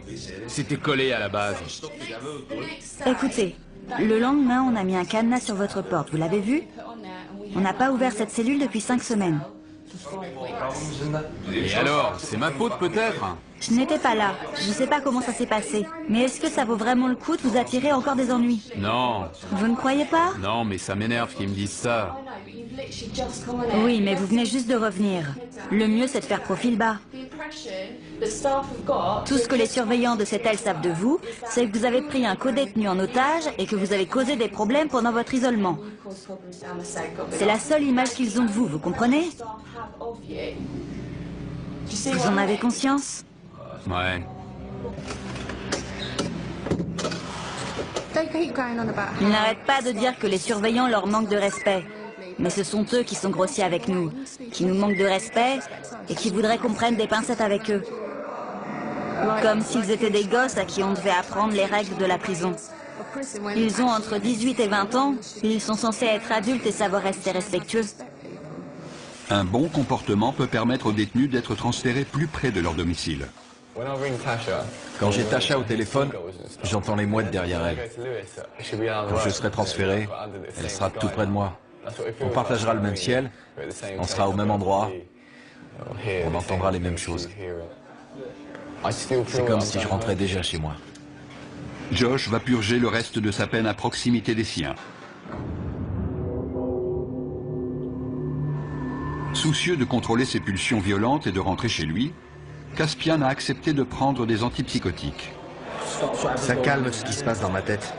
C'était collé à la base. Écoutez, le lendemain, on a mis un cadenas sur votre porte. Vous l'avez vu? On n'a pas ouvert cette cellule depuis 5 semaines. Et alors, c'est ma faute peut-être? Je n'étais pas là. Je ne sais pas comment ça s'est passé. Mais est-ce que ça vaut vraiment le coup de vous attirer encore des ennuis? Non. Vous ne croyez pas? Non, mais ça m'énerve qu'ils me disent ça. Oui, mais vous venez juste de revenir. Le mieux, c'est de faire profil bas. Tout ce que les surveillants de cette aile savent de vous, c'est que vous avez pris un codétenu en otage et que vous avez causé des problèmes pendant votre isolement. C'est la seule image qu'ils ont de vous, vous comprenez? Vous en avez conscience? Ouais. Ils n'arrêtent pas de dire que les surveillants leur manquent de respect. Mais ce sont eux qui sont grossiers avec nous, qui nous manquent de respect et qui voudraient qu'on prenne des pincettes avec eux. Comme s'ils étaient des gosses à qui on devait apprendre les règles de la prison. Ils ont entre 18 et 20 ans, ils sont censés être adultes et savoir rester respectueux. Un bon comportement peut permettre aux détenus d'être transférés plus près de leur domicile. Quand j'ai Tasha au téléphone, j'entends les mouettes derrière elle. Quand je serai transféré, elle sera tout près de moi. On partagera le même ciel, on sera au même endroit, on entendra les mêmes choses. C'est comme si je rentrais déjà chez moi. Josh va purger le reste de sa peine à proximité des siens. Soucieux de contrôler ses pulsions violentes et de rentrer chez lui, Caspian a accepté de prendre des antipsychotiques. Ça calme ce qui se passe dans ma tête.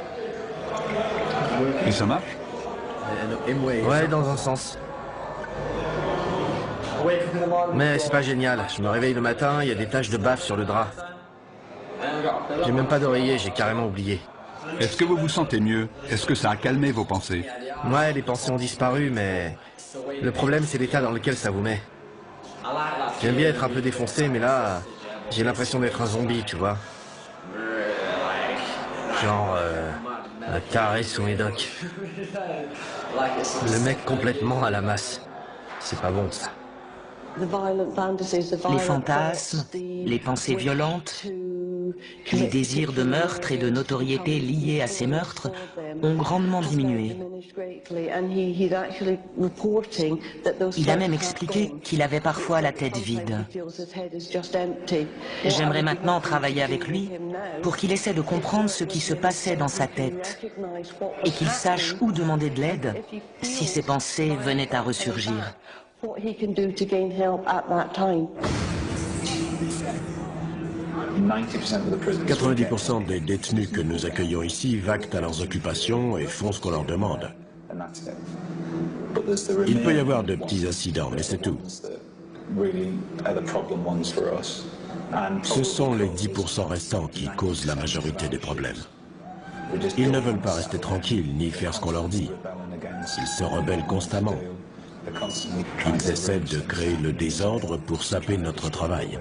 Et ça marche? Ouais, dans un sens. Mais c'est pas génial. Je me réveille le matin, il y a des taches de baffe sur le drap. J'ai même pas d'oreiller, j'ai carrément oublié. Est-ce que vous vous sentez mieux? Est-ce que ça a calmé vos pensées? Ouais, les pensées ont disparu, mais le problème, c'est l'état dans lequel ça vous met. J'aime bien être un peu défoncé, mais là, j'ai l'impression d'être un zombie, tu vois. Genre, un taré sous médoc. Le mec complètement à la masse. C'est pas bon, ça. Les fantasmes, les pensées violentes, Les désirs de meurtre et de notoriété liés à ces meurtres ont grandement diminué. Il a même expliqué qu'il avait parfois la tête vide. J'aimerais maintenant travailler avec lui pour qu'il essaie de comprendre ce qui se passait dans sa tête et qu'il sache où demander de l'aide si ses pensées venaient à ressurgir. 90% des détenus que nous accueillons ici vaquent à leurs occupations et font ce qu'on leur demande. Il peut y avoir de petits incidents, mais c'est tout. Ce sont les 10% restants qui causent la majorité des problèmes. Ils ne veulent pas rester tranquilles ni faire ce qu'on leur dit. Ils se rebellent constamment. Ils essaient de créer le désordre pour saper notre travail.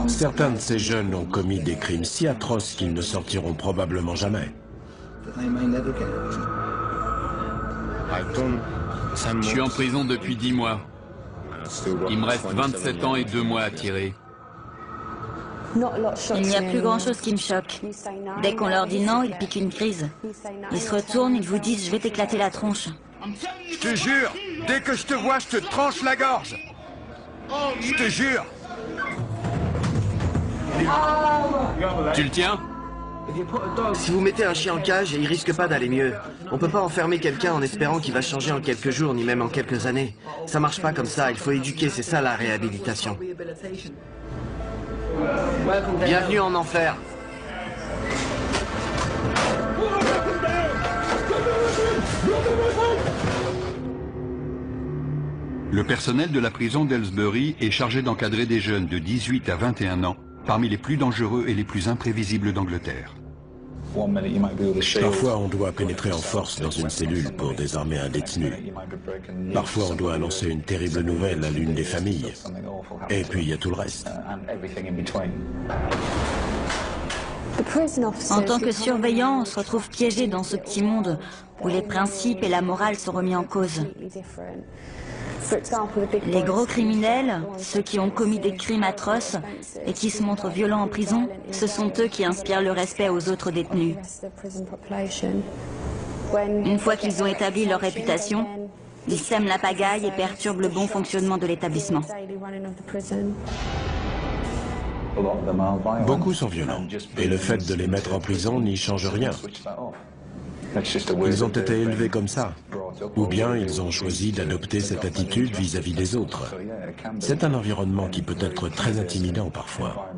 Certains de ces jeunes ont commis des crimes si atroces qu'ils ne sortiront probablement jamais. Je suis en prison depuis 10 mois. Il me reste 27 ans et 2 mois à tirer. Il n'y a plus grand-chose qui me choque. Dès qu'on leur dit non, ils piquent une crise. Ils se retournent, ils vous disent « je vais t'éclater la tronche ». Je te jure, dès que je te vois, je te tranche la gorge. Je te jure. Tu le tiens? Si vous mettez un chien en cage, il risque pas d'aller mieux. On peut pas enfermer quelqu'un en espérant qu'il va changer en quelques jours, ni même en quelques années. Ça marche pas comme ça, il faut éduquer, c'est ça la réhabilitation. Bienvenue en enfer. Le personnel de la prison d'Aylesbury est chargé d'encadrer des jeunes de 18 à 21 ans, parmi les plus dangereux et les plus imprévisibles d'Angleterre. Parfois, on doit pénétrer en force dans une cellule pour désarmer un détenu. Parfois, on doit annoncer une terrible nouvelle à l'une des familles. Et puis, il y a tout le reste. En tant que surveillant, on se retrouve piégé dans ce petit monde où les principes et la morale sont remis en cause. Les gros criminels, ceux qui ont commis des crimes atroces et qui se montrent violents en prison, ce sont eux qui inspirent le respect aux autres détenus. Une fois qu'ils ont établi leur réputation, ils sèment la pagaille et perturbent le bon fonctionnement de l'établissement. Beaucoup sont violents, et le fait de les mettre en prison n'y change rien. Ils ont été élevés comme ça, ou bien ils ont choisi d'adopter cette attitude vis-à-vis des autres. C'est un environnement qui peut être très intimidant parfois.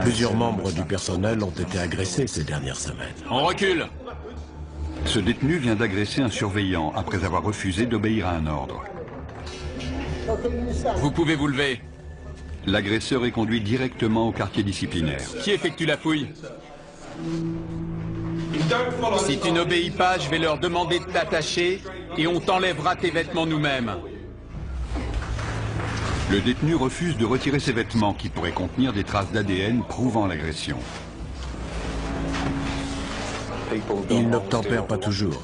Plusieurs membres du personnel ont été agressés ces dernières semaines. On recule! Ce détenu vient d'agresser un surveillant après avoir refusé d'obéir à un ordre. Vous pouvez vous lever. L'agresseur est conduit directement au quartier disciplinaire. Qui effectue la fouille? Si tu n'obéis pas, je vais leur demander de t'attacher et on t'enlèvera tes vêtements nous-mêmes. Le détenu refuse de retirer ses vêtements qui pourraient contenir des traces d'ADN prouvant l'agression. Ils n'obtempèrent pas toujours.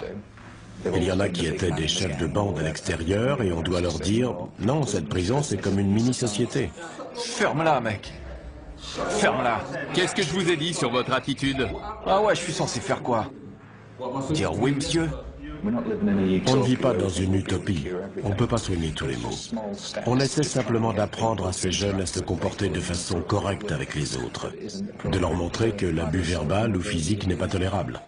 Il y en a qui étaient des chefs de bande à l'extérieur et on doit leur dire « Non, cette prison, c'est comme une mini-société. » Ferme-la, mec. Ferme-la. Qu'est-ce que je vous ai dit sur votre attitude? Ah ouais, je suis censé faire quoi? Dire oui, monsieur? On ne vit pas dans une utopie. On ne peut pas soigner tous les maux. On essaie simplement d'apprendre à ces jeunes à se comporter de façon correcte avec les autres. De leur montrer que l'abus verbal ou physique n'est pas tolérable.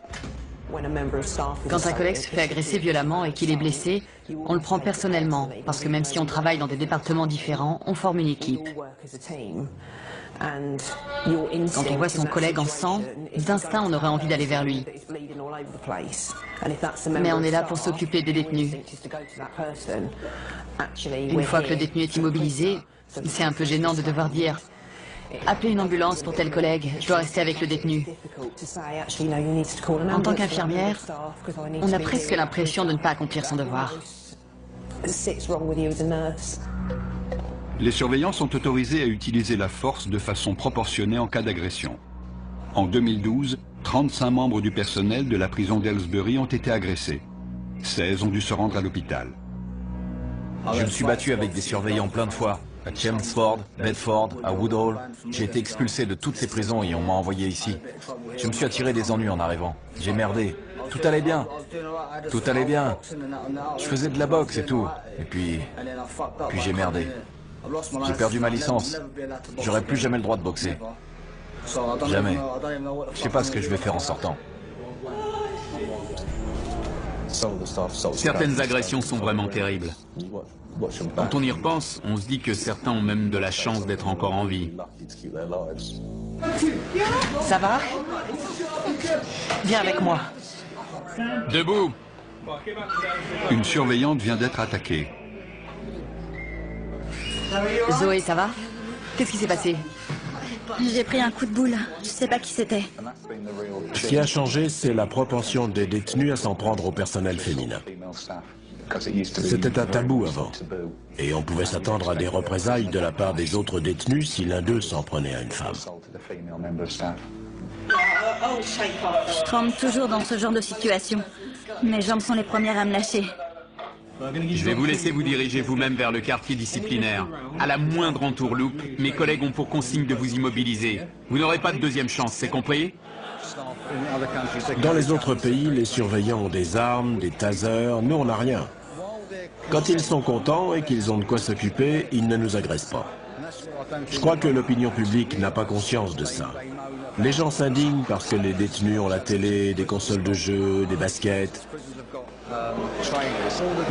Quand un collègue se fait agresser violemment et qu'il est blessé, on le prend personnellement, parce que même si on travaille dans des départements différents, on forme une équipe. Quand on voit son collègue en sang, d'instinct on aurait envie d'aller vers lui. Mais on est là pour s'occuper des détenus. Une fois que le détenu est immobilisé, c'est un peu gênant de devoir dire « Appelez une ambulance pour tel collègue, je dois rester avec le détenu ». En tant qu'infirmière, on a presque l'impression de ne pas accomplir son devoir. Les surveillants sont autorisés à utiliser la force de façon proportionnée en cas d'agression. En 2012, 35 membres du personnel de la prison d'Aylesbury ont été agressés. 16 ont dû se rendre à l'hôpital. Je me suis battu avec des surveillants plein de fois. À Chelmsford, Bedford, à Woodhall. J'ai été expulsé de toutes ces prisons et on m'a envoyé ici. Je me suis attiré des ennuis en arrivant. J'ai merdé. Tout allait bien. Tout allait bien. Je faisais de la boxe et tout. Et puis j'ai merdé. J'ai perdu ma licence. J'aurai plus jamais le droit de boxer. Jamais. Je sais pas ce que je vais faire en sortant. Certaines agressions sont vraiment terribles. Quand on y repense, on se dit que certains ont même de la chance d'être encore en vie. Ça va? Viens avec moi. Debout! Une surveillante vient d'être attaquée. Zoé, ça va? Qu'est-ce qui s'est passé? J'ai pris un coup de boule. Je sais pas qui c'était. Ce qui a changé, c'est la propension des détenus à s'en prendre au personnel féminin. C'était un tabou avant. Et on pouvait s'attendre à des représailles de la part des autres détenus si l'un d'eux s'en prenait à une femme. Je tremble toujours dans ce genre de situation. Mes jambes sont les premières à me lâcher. Je vais vous laisser vous diriger vous-même vers le quartier disciplinaire. À la moindre entourloupe, mes collègues ont pour consigne de vous immobiliser. Vous n'aurez pas de deuxième chance, c'est compris? Dans les autres pays, les surveillants ont des armes, des tasers, nous on n'a rien. Quand ils sont contents et qu'ils ont de quoi s'occuper, ils ne nous agressent pas. Je crois que l'opinion publique n'a pas conscience de ça. Les gens s'indignent parce que les détenus ont la télé, des consoles de jeux, des baskets.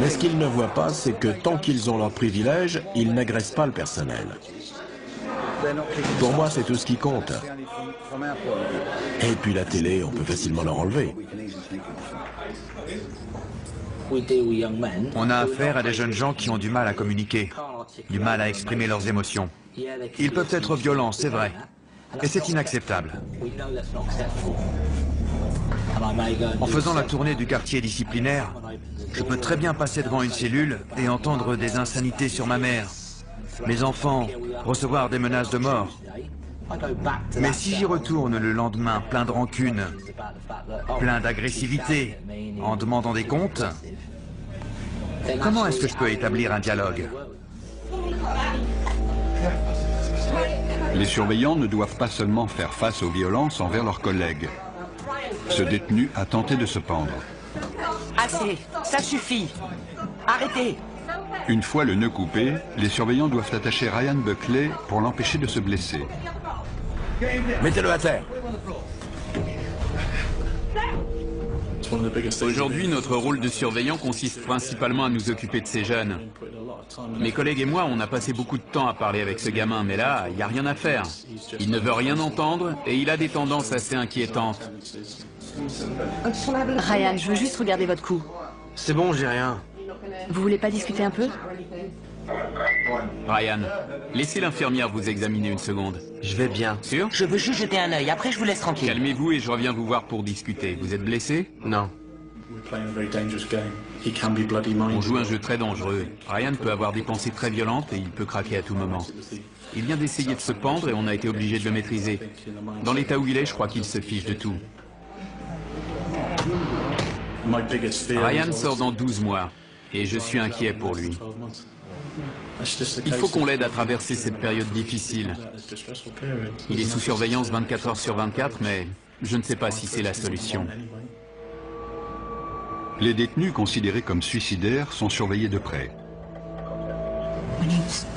Mais ce qu'ils ne voient pas, c'est que tant qu'ils ont leurs privilèges, ils n'agressent pas le personnel. Pour moi, c'est tout ce qui compte. Et puis la télé, on peut facilement leur enlever. On a affaire à des jeunes gens qui ont du mal à communiquer, du mal à exprimer leurs émotions. Ils peuvent être violents, c'est vrai, et c'est inacceptable. En faisant la tournée du quartier disciplinaire, je peux très bien passer devant une cellule et entendre des insanités sur ma mère, mes enfants, recevoir des menaces de mort. Mais si j'y retourne le lendemain plein de rancune, plein d'agressivité, en demandant des comptes, comment est-ce que je peux établir un dialogue? Les surveillants ne doivent pas seulement faire face aux violences envers leurs collègues. Ce détenu a tenté de se pendre. Assez, ça suffit. Arrêtez. Une fois le nœud coupé, les surveillants doivent attacher Ryan Buckley pour l'empêcher de se blesser. Mettez-le à terre. Aujourd'hui, notre rôle de surveillant consiste principalement à nous occuper de ces jeunes. Mes collègues et moi, on a passé beaucoup de temps à parler avec ce gamin, mais là, il n'y a rien à faire. Il ne veut rien entendre et il a des tendances assez inquiétantes. Ryan, je veux juste regarder votre cou. C'est bon, j'ai rien. Vous voulez pas discuter un peu? Ryan, laissez l'infirmière vous examiner une seconde. Je vais bien. Sûr? Je veux juste jeter un œil, après je vous laisse tranquille. Calmez-vous et je reviens vous voir pour discuter. Vous êtes blessé? Non. On joue un jeu très dangereux. Ryan peut avoir des pensées très violentes et il peut craquer à tout moment. Il vient d'essayer de se pendre et on a été obligé de le maîtriser. Dans l'état où il est, je crois qu'il se fiche de tout. Ryan sort dans 12 mois et je suis inquiet pour lui. Il faut qu'on l'aide à traverser cette période difficile. Il est sous surveillance 24 heures sur 24, mais je ne sais pas si c'est la solution. Les détenus considérés comme suicidaires sont surveillés de près.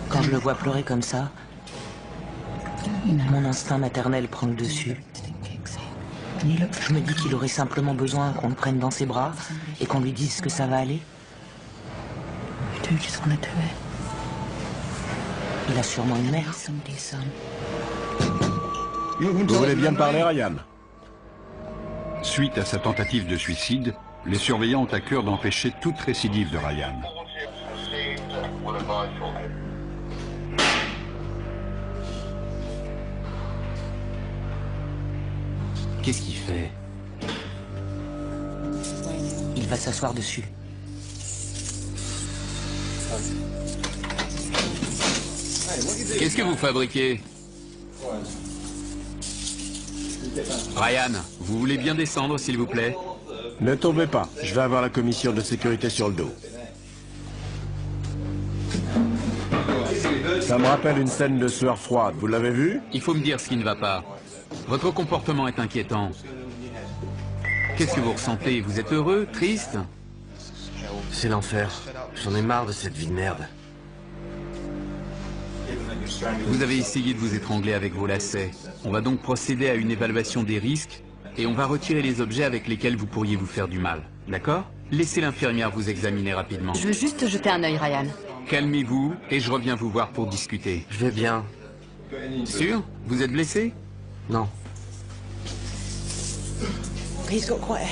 Quand je le vois pleurer comme ça, mon instinct maternel prend le dessus. Je me dis qu'il aurait simplement besoin qu'on le prenne dans ses bras et qu'on lui dise que ça va aller. Il a sûrement une mère. Vous voulez bien me parler, Ryan? Suite à sa tentative de suicide, les surveillants ont à cœur d'empêcher toute récidive de Ryan. Qu'est-ce qu'il fait? Il va s'asseoir dessus. Qu'est-ce que vous fabriquez? Ryan, vous voulez bien descendre, s'il vous plaît? Ne tombez pas, je vais avoir la commission de sécurité sur le dos. Ça me rappelle une scène de sueur froide, vous l'avez vu? Il faut me dire ce qui ne va pas. Votre comportement est inquiétant. Qu'est-ce que vous ressentez? Vous êtes heureux? Triste? C'est l'enfer. J'en ai marre de cette vie de merde. Vous avez essayé de vous étrangler avec vos lacets. On va donc procéder à une évaluation des risques et on va retirer les objets avec lesquels vous pourriez vous faire du mal. D'accord? Laissez l'infirmière vous examiner rapidement. Je veux juste jeter un œil, Ryan. Calmez-vous et je reviens vous voir pour discuter. Je vais bien. Sûr? Vous êtes blessé? Non.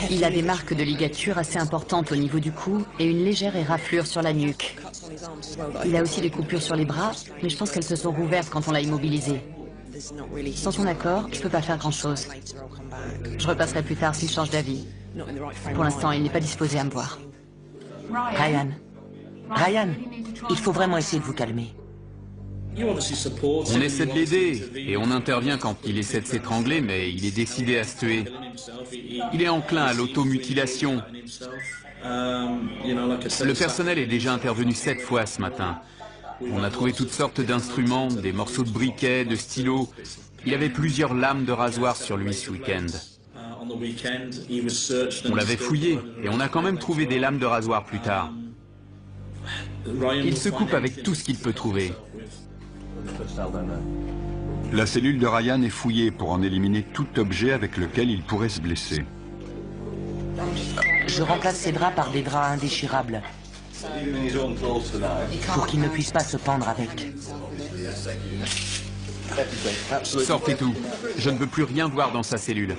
Il a des marques de ligature assez importantes au niveau du cou et une légère éraflure sur la nuque. Il a aussi des coupures sur les bras, mais je pense qu'elles se sont rouvertes quand on l'a immobilisé. Sans son accord, je peux pas faire grand-chose. Je repasserai plus tard s'il change d'avis. Pour l'instant, il n'est pas disposé à me voir. Ryan, il faut vraiment essayer de vous calmer. On essaie de l'aider et on intervient quand il essaie de s'étrangler, mais il est décidé à se tuer. Il est enclin à l'automutilation. Le personnel est déjà intervenu 7 fois ce matin. On a trouvé toutes sortes d'instruments, des morceaux de briquet, de stylos. Il avait plusieurs lames de rasoir sur lui ce week-end. On l'avait fouillé et on a quand même trouvé des lames de rasoir plus tard. Il se coupe avec tout ce qu'il peut trouver. La cellule de Ryan est fouillée pour en éliminer tout objet avec lequel il pourrait se blesser. Je remplace ses draps par des draps indéchirables. Pour qu'il ne puisse pas se pendre avec. Sortez tout. Je ne veux plus rien voir dans sa cellule.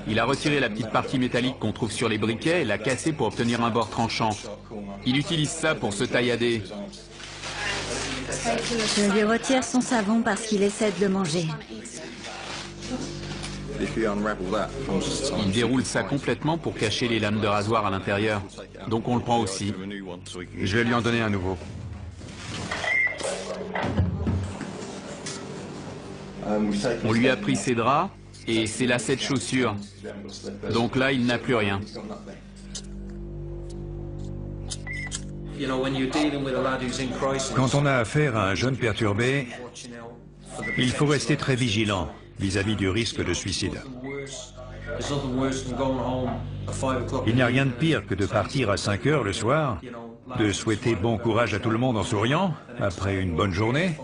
Il a retiré la petite partie métallique qu'on trouve sur les briquets et l'a cassée pour obtenir un bord tranchant. Il utilise ça pour se taillader. Je lui retire son savon parce qu'il essaie de le manger. Il déroule ça complètement pour cacher les lames de rasoir à l'intérieur. Donc on le prend aussi. Je vais lui en donner un nouveau. On lui a pris ses draps et ses lacets de chaussures. Donc là, il n'a plus rien. Quand on a affaire à un jeune perturbé, il faut rester très vigilant vis-à-vis du risque de suicide. Il n'y a rien de pire que de partir à 5 heures le soir, de souhaiter bon courage à tout le monde en souriant, après une bonne journée,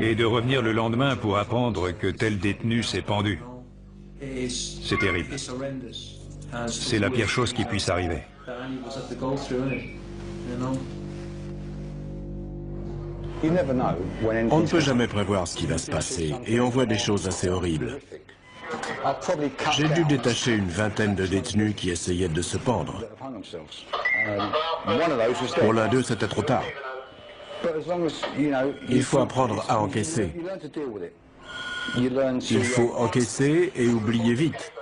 et de revenir le lendemain pour apprendre que tel détenu s'est pendu. C'est terrible. C'est la pire chose qui puisse arriver. On ne peut jamais prévoir ce qui va se passer, et on voit des choses assez horribles. J'ai dû détacher une vingtaine de détenus qui essayaient de se pendre. Pour l'un d'eux, c'était trop tard. Il faut apprendre à encaisser. Il faut encaisser et oublier vite.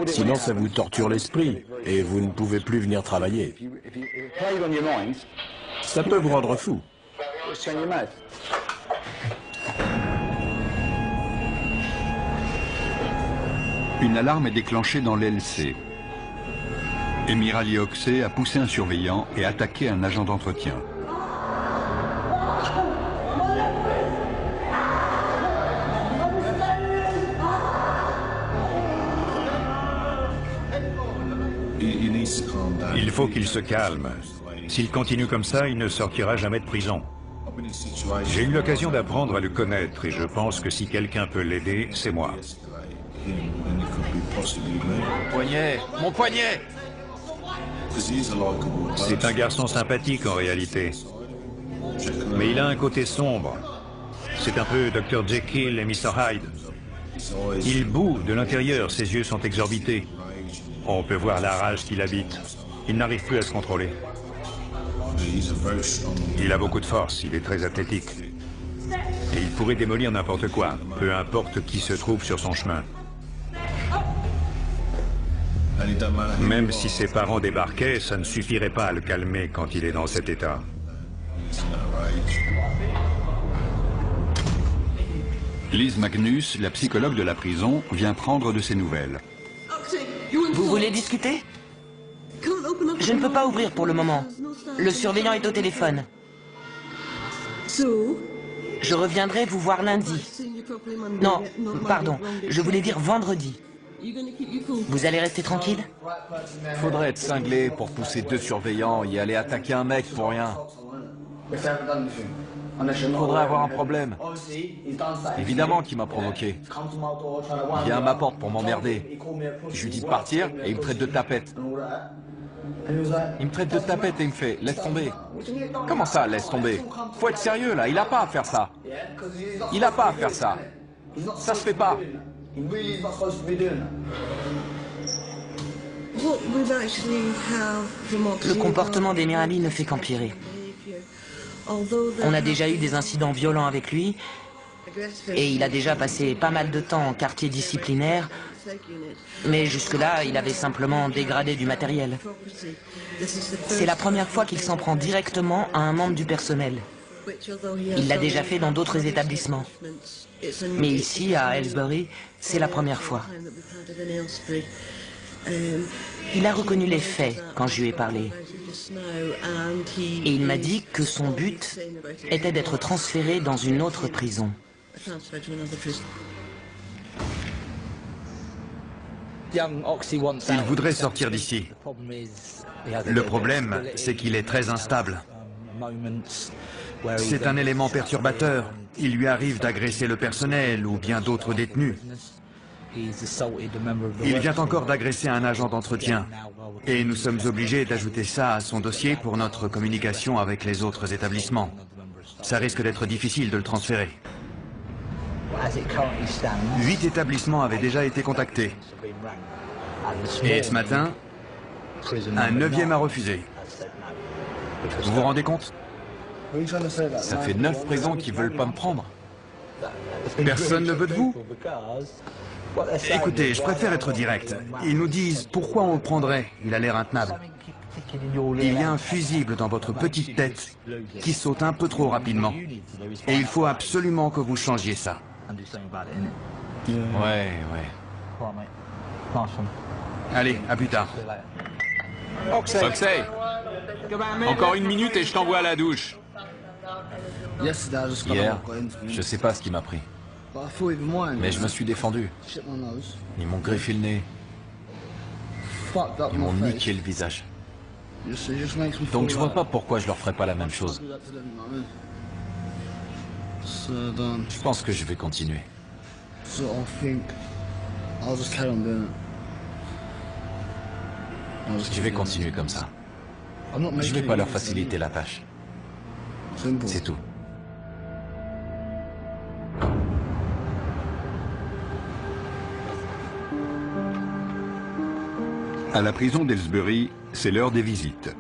Sinon, ça vous torture l'esprit et vous ne pouvez plus venir travailler. Ça peut vous rendre fou. Une alarme est déclenchée dans l'LC. Emirali Oxey a poussé un surveillant et attaqué un agent d'entretien. Il faut qu'il se calme. S'il continue comme ça, il ne sortira jamais de prison. J'ai eu l'occasion d'apprendre à le connaître et je pense que si quelqu'un peut l'aider, c'est moi. Mon poignet! Mon poignet! C'est un garçon sympathique en réalité. Mais il a un côté sombre. C'est un peu Dr. Jekyll et Mr. Hyde. Il bout de l'intérieur, ses yeux sont exorbités. On peut voir la rage qu'il habite. Il n'arrive plus à se contrôler. Il a beaucoup de force, il est très athlétique. Et il pourrait démolir n'importe quoi, peu importe qui se trouve sur son chemin. Même si ses parents débarquaient, ça ne suffirait pas à le calmer quand il est dans cet état. Liz Magnus, la psychologue de la prison, vient prendre de ses nouvelles. Vous voulez discuter? Je ne peux pas ouvrir pour le moment. Le surveillant est au téléphone. Je reviendrai vous voir lundi. Non, pardon, je voulais dire vendredi. Vous allez rester tranquille? Faudrait être cinglé pour pousser 2 surveillants et aller attaquer un mec pour rien. Faudrait avoir un problème. Évidemment qu'il m'a provoqué. Il vient à ma porte pour m'emmerder. Je lui dis de partir et il me traite de tapette. Il me traite de tapette et il me fait « laisse tomber ». Comment ça, laisse tomber? Faut être sérieux là, il a pas à faire ça. Il a pas à faire ça. Ça se fait pas. Le comportement d'Emir Ali ne fait qu'empirer. On a déjà eu des incidents violents avec lui et il a déjà passé pas mal de temps en quartier disciplinaire, mais jusque-là, il avait simplement dégradé du matériel. C'est la première fois qu'il s'en prend directement à un membre du personnel. Il l'a déjà fait dans d'autres établissements. Mais ici, à Aylesbury, c'est la première fois. Il a reconnu les faits quand je lui ai parlé. Et il m'a dit que son but était d'être transféré dans une autre prison. Il voudrait sortir d'ici. Le problème, c'est qu'il est très instable. C'est un élément perturbateur. Il lui arrive d'agresser le personnel ou bien d'autres détenus. Il vient encore d'agresser un agent d'entretien. Et nous sommes obligés d'ajouter ça à son dossier pour notre communication avec les autres établissements. Ça risque d'être difficile de le transférer. 8 établissements avaient déjà été contactés. Et ce matin, un 9e a refusé. Vous vous rendez compte? Ça fait 9 prisons qui veulent pas me prendre. Personne ne veut de vous? Écoutez, je préfère être direct. Ils nous disent pourquoi on le prendrait. Il a l'air intenable. Il y a un fusible dans votre petite tête qui saute un peu trop rapidement. Et il faut absolument que vous changiez ça. Ouais. Allez, à plus tard. Oxey, encore 1 minute et je t'envoie à la douche. Hier, je sais pas ce qui m'a pris. Mais je me suis défendu. Ils m'ont griffé le nez. Ils m'ont niqué le visage. Donc je vois pas pourquoi je leur ferais pas la même chose. Je pense que je vais continuer. Je vais continuer comme ça. Je vais pas leur faciliter la tâche. C'est tout. À la prison d'Aylesbury, c'est l'heure des visites.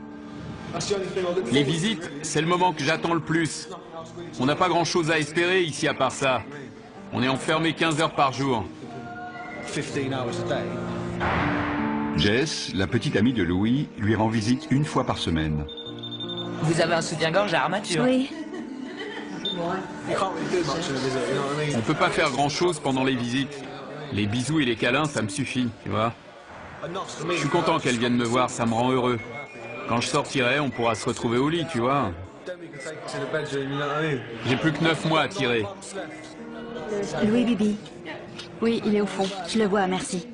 Les visites, c'est le moment que j'attends le plus. On n'a pas grand-chose à espérer ici à part ça. On est enfermé 15 heures par jour. Jess, la petite amie de Louis, lui rend visite 1 fois par semaine. Vous avez un soutien-gorge à armature? Oui. On peut pas faire grand-chose pendant les visites. Les bisous et les câlins, ça me suffit, tu vois. Je suis content qu'elle vienne me voir, ça me rend heureux. Quand je sortirai, on pourra se retrouver au lit, tu vois. J'ai plus que 9 mois à tirer. Louis Bibi. Oui, il est au fond. Je le vois, merci.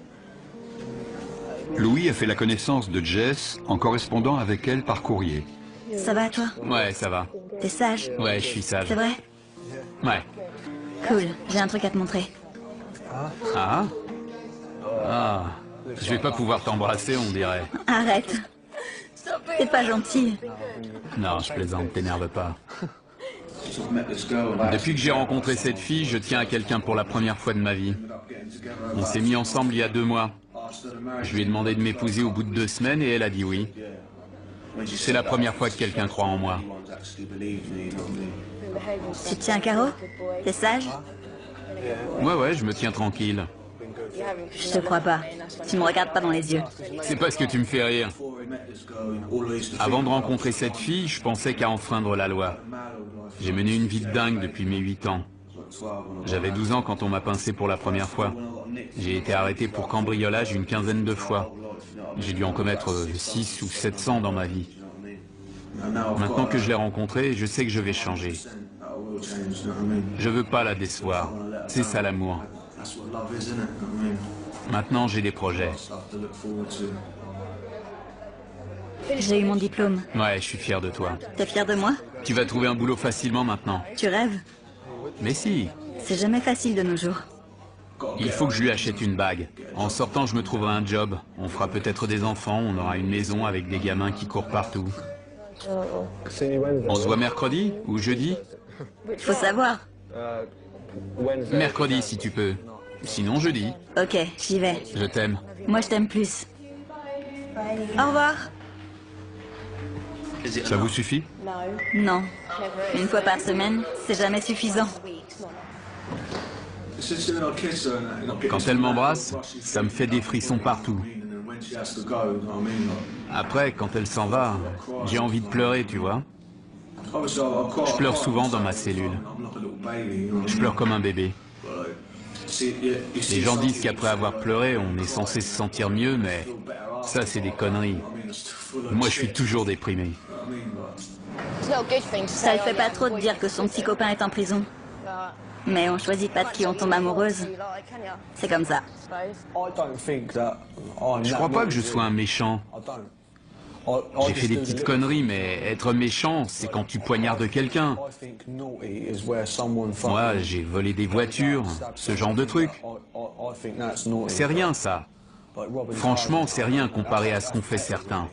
Louis a fait la connaissance de Jess en correspondant avec elle par courrier. Ça va, toi? Ouais, ça va. T'es sage? Ouais, je suis sage. C'est vrai? Ouais. Cool, j'ai un truc à te montrer. Ah? Ah. Je vais pas pouvoir t'embrasser, on dirait. Arrête. T'es pas gentil. Non, je plaisante, t'énerve pas. Depuis que j'ai rencontré cette fille, je tiens à quelqu'un pour la première fois de ma vie. On s'est mis ensemble il y a 2 mois. Je lui ai demandé de m'épouser au bout de 2 semaines et elle a dit oui. C'est la première fois que quelqu'un croit en moi. Tu te tiens, Caro? T'es sage? Ouais, je me tiens tranquille. Je te crois pas. Tu me regardes pas dans les yeux. C'est parce que tu me fais rire. Avant de rencontrer cette fille, je pensais qu'à enfreindre la loi. J'ai mené une vie de dingue depuis mes 8 ans. J'avais 12 ans quand on m'a pincé pour la première fois. J'ai été arrêté pour cambriolage une 15aine de fois. J'ai dû en commettre 6 ou 700 dans ma vie. Maintenant que je l'ai rencontrée, je sais que je vais changer. Je veux pas la décevoir. C'est ça l'amour. Maintenant, j'ai des projets. J'ai eu mon diplôme. Ouais, je suis fier de toi. T'es fier de moi? Tu vas trouver un boulot facilement maintenant. Tu rêves? Mais si. C'est jamais facile de nos jours. Il faut que je lui achète une bague. En sortant, je me trouverai un job. On fera peut-être des enfants, on aura une maison avec des gamins qui courent partout. On se voit mercredi ou jeudi? Faut savoir. Mercredi si tu peux. Sinon jeudi. Ok, j'y vais. Je t'aime. Moi, je t'aime plus. Au revoir. Ça vous suffit? Non. Une fois par semaine, c'est jamais suffisant. Quand elle m'embrasse, ça me fait des frissons partout. Après, quand elle s'en va, j'ai envie de pleurer, tu vois. Je pleure souvent dans ma cellule. Je pleure comme un bébé. Les gens disent qu'après avoir pleuré, on est censé se sentir mieux, mais ça, c'est des conneries. Moi, je suis toujours déprimé. Ça le fait pas trop de dire que son petit copain est en prison. Mais on choisit pas de qui on tombe amoureuse. C'est comme ça. Je crois pas que je sois un méchant. J'ai fait des petites conneries, mais être méchant, c'est quand tu poignardes quelqu'un. Moi, j'ai volé des voitures, ce genre de trucs. C'est rien, ça. Franchement, c'est rien comparé à ce qu'ont fait certains.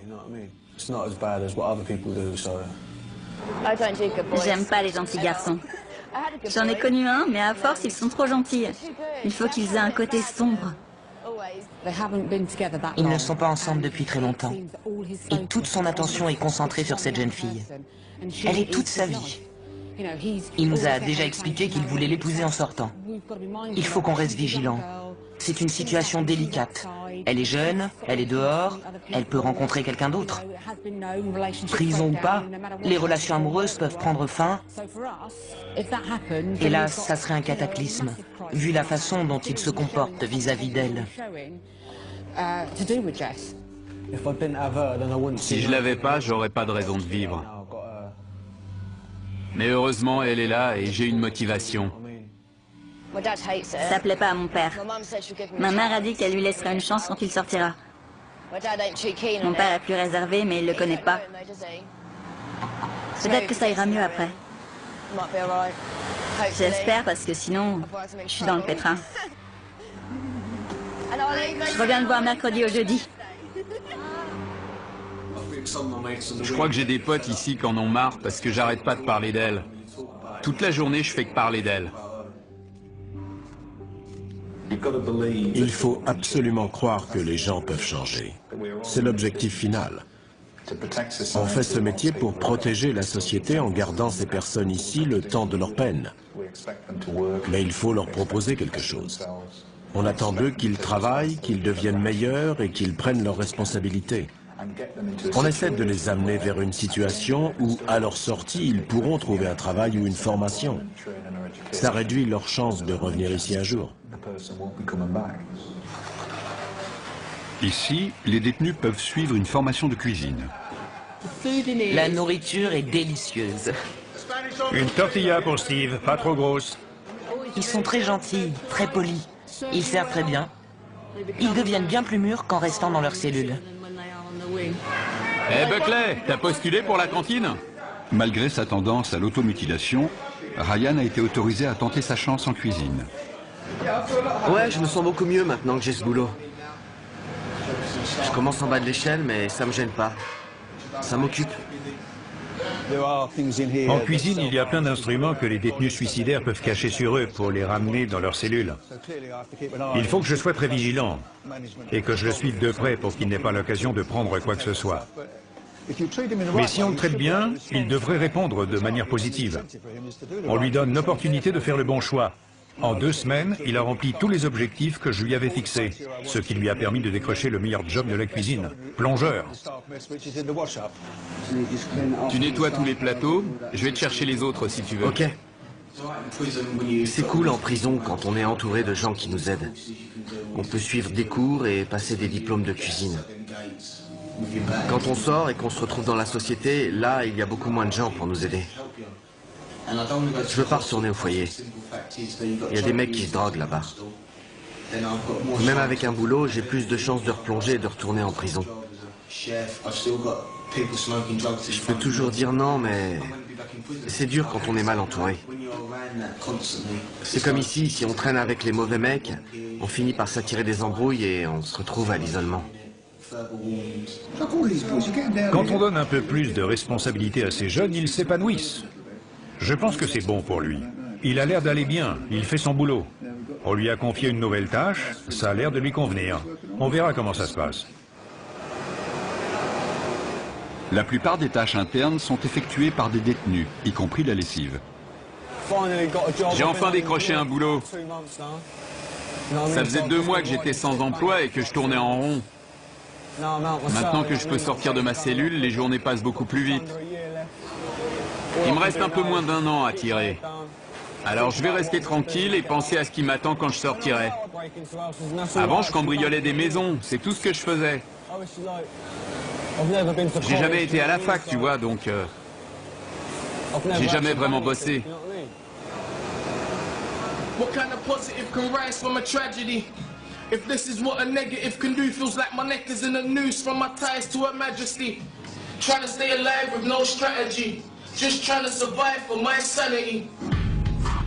J'aime pas les gentils garçons. J'en ai connu un, mais à force, ils sont trop gentils. Il faut qu'ils aient un côté sombre. Ils ne sont pas ensemble depuis très longtemps. Et toute son attention est concentrée sur cette jeune fille. Elle est toute sa vie. Il nous a déjà expliqué qu'il voulait l'épouser en sortant. Il faut qu'on reste vigilant. C'est une situation délicate. Elle est jeune, elle est dehors, elle peut rencontrer quelqu'un d'autre. Prison ou pas, les relations amoureuses peuvent prendre fin. Et là, ça serait un cataclysme, vu la façon dont il se comporte vis-à-vis d'elle. Si je l'avais pas, j'aurais pas de raison de vivre. Mais heureusement, elle est là et j'ai une motivation. Ça plaît pas à mon père. Ma mère a dit qu'elle lui laisserait une chance quand il sortira. Mon père est plus réservé, mais il le connaît pas. Peut-être que ça ira mieux après. J'espère, parce que sinon, je suis dans le pétrin. Je reviens le voir mercredi au jeudi. Je crois que j'ai des potes ici qui en ont marre parce que j'arrête pas de parler d'elle. Toute la journée, je fais que parler d'elle. Il faut absolument croire que les gens peuvent changer. C'est l'objectif final. On fait ce métier pour protéger la société en gardant ces personnes ici le temps de leur peine. Mais il faut leur proposer quelque chose. On attend d'eux qu'ils travaillent, qu'ils deviennent meilleurs et qu'ils prennent leurs responsabilités. On essaie de les amener vers une situation où, à leur sortie, ils pourront trouver un travail ou une formation. Ça réduit leurs chances de revenir ici un jour. Ici, les détenus peuvent suivre une formation de cuisine. La nourriture est délicieuse. Une tortilla pour Steve, pas trop grosse. Ils sont très gentils, très polis. Ils servent très bien. Ils deviennent bien plus mûrs qu'en restant dans leur cellule. Eh Buckley, t'as postulé pour la cantine? Malgré sa tendance à l'automutilation, Ryan a été autorisé à tenter sa chance en cuisine. Ouais, je me sens beaucoup mieux maintenant que j'ai ce boulot. Je commence en bas de l'échelle, mais ça me gêne pas. Ça m'occupe. En cuisine, il y a plein d'instruments que les détenus suicidaires peuvent cacher sur eux pour les ramener dans leurs cellules. Il faut que je sois très vigilant et que je le suive de près pour qu'il n'ait pas l'occasion de prendre quoi que ce soit. Mais si on le traite bien, il devrait répondre de manière positive. On lui donne l'opportunité de faire le bon choix. En 2 semaines, il a rempli tous les objectifs que je lui avais fixés, ce qui lui a permis de décrocher le meilleur job de la cuisine, plongeur. Tu nettoies tous les plateaux, je vais te chercher les autres si tu veux. Ok. C'est cool en prison quand on est entouré de gens qui nous aident. On peut suivre des cours et passer des diplômes de cuisine. Quand on sort et qu'on se retrouve dans la société, là, il y a beaucoup moins de gens pour nous aider. Je veux pas retourner au foyer. Il y a des mecs qui se droguent là-bas. Même avec un boulot, j'ai plus de chances de replonger et de retourner en prison. Je peux toujours dire non, mais c'est dur quand on est mal entouré. C'est comme ici, si on traîne avec les mauvais mecs, on finit par s'attirer des embrouilles et on se retrouve à l'isolement. Quand on donne un peu plus de responsabilité à ces jeunes, ils s'épanouissent. Je pense que c'est bon pour lui. Il a l'air d'aller bien, il fait son boulot. On lui a confié une nouvelle tâche, ça a l'air de lui convenir. On verra comment ça se passe. La plupart des tâches internes sont effectuées par des détenus, y compris la lessive. J'ai enfin décroché un boulot. Ça faisait 2 mois que j'étais sans emploi et que je tournais en rond. Maintenant que je peux sortir de ma cellule, les journées passent beaucoup plus vite. Il me reste un peu moins d'1 an à tirer. Alors je vais rester tranquille et penser à ce qui m'attend quand je sortirai. Avant, je cambriolais des maisons, c'est tout ce que je faisais. J'ai jamais été à la fac, tu vois, donc... j'ai jamais vraiment bossé. What kind of positive can rise from a tragedy? If this is what a negative can do, feels like my neck is in a noose from my ties to Her Majesty. Trying to stay alive with no strategy, just trying to survive for my sanity.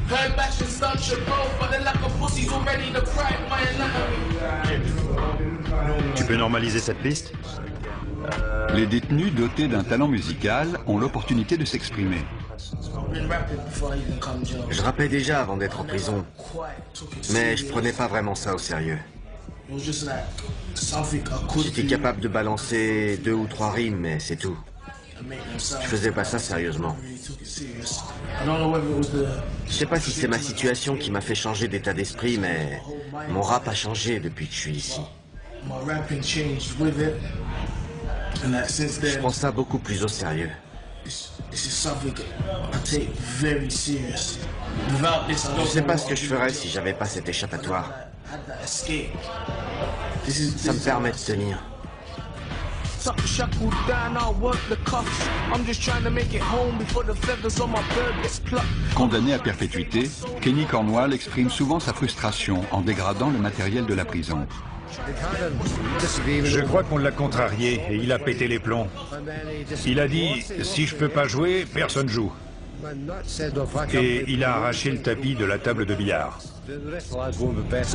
Heard bash and stun should both, but they're like a pussy's already deprived my anatomy. Tu peux normaliser cette piste? Les détenus dotés d'un talent musical ont l'opportunité de s'exprimer. Je rappais déjà avant d'être en prison, mais je prenais pas vraiment ça au sérieux. J'étais capable de balancer 2 ou 3 rimes, mais c'est tout. Je faisais pas ça sérieusement. Je sais pas si c'est ma situation qui m'a fait changer d'état d'esprit, mais mon rap a changé depuis que je suis ici. Je prends ça beaucoup plus au sérieux. Je sais pas ce que je ferais si j'avais pas cet échappatoire. Ça me permet de tenir. Condamné à perpétuité, Kenny Cornwall exprime souvent sa frustration en dégradant le matériel de la prison. Je crois qu'on l'a contrarié et il a pété les plombs. Il a dit « si je peux pas jouer, personne joue ». Et il a arraché le tapis de la table de billard.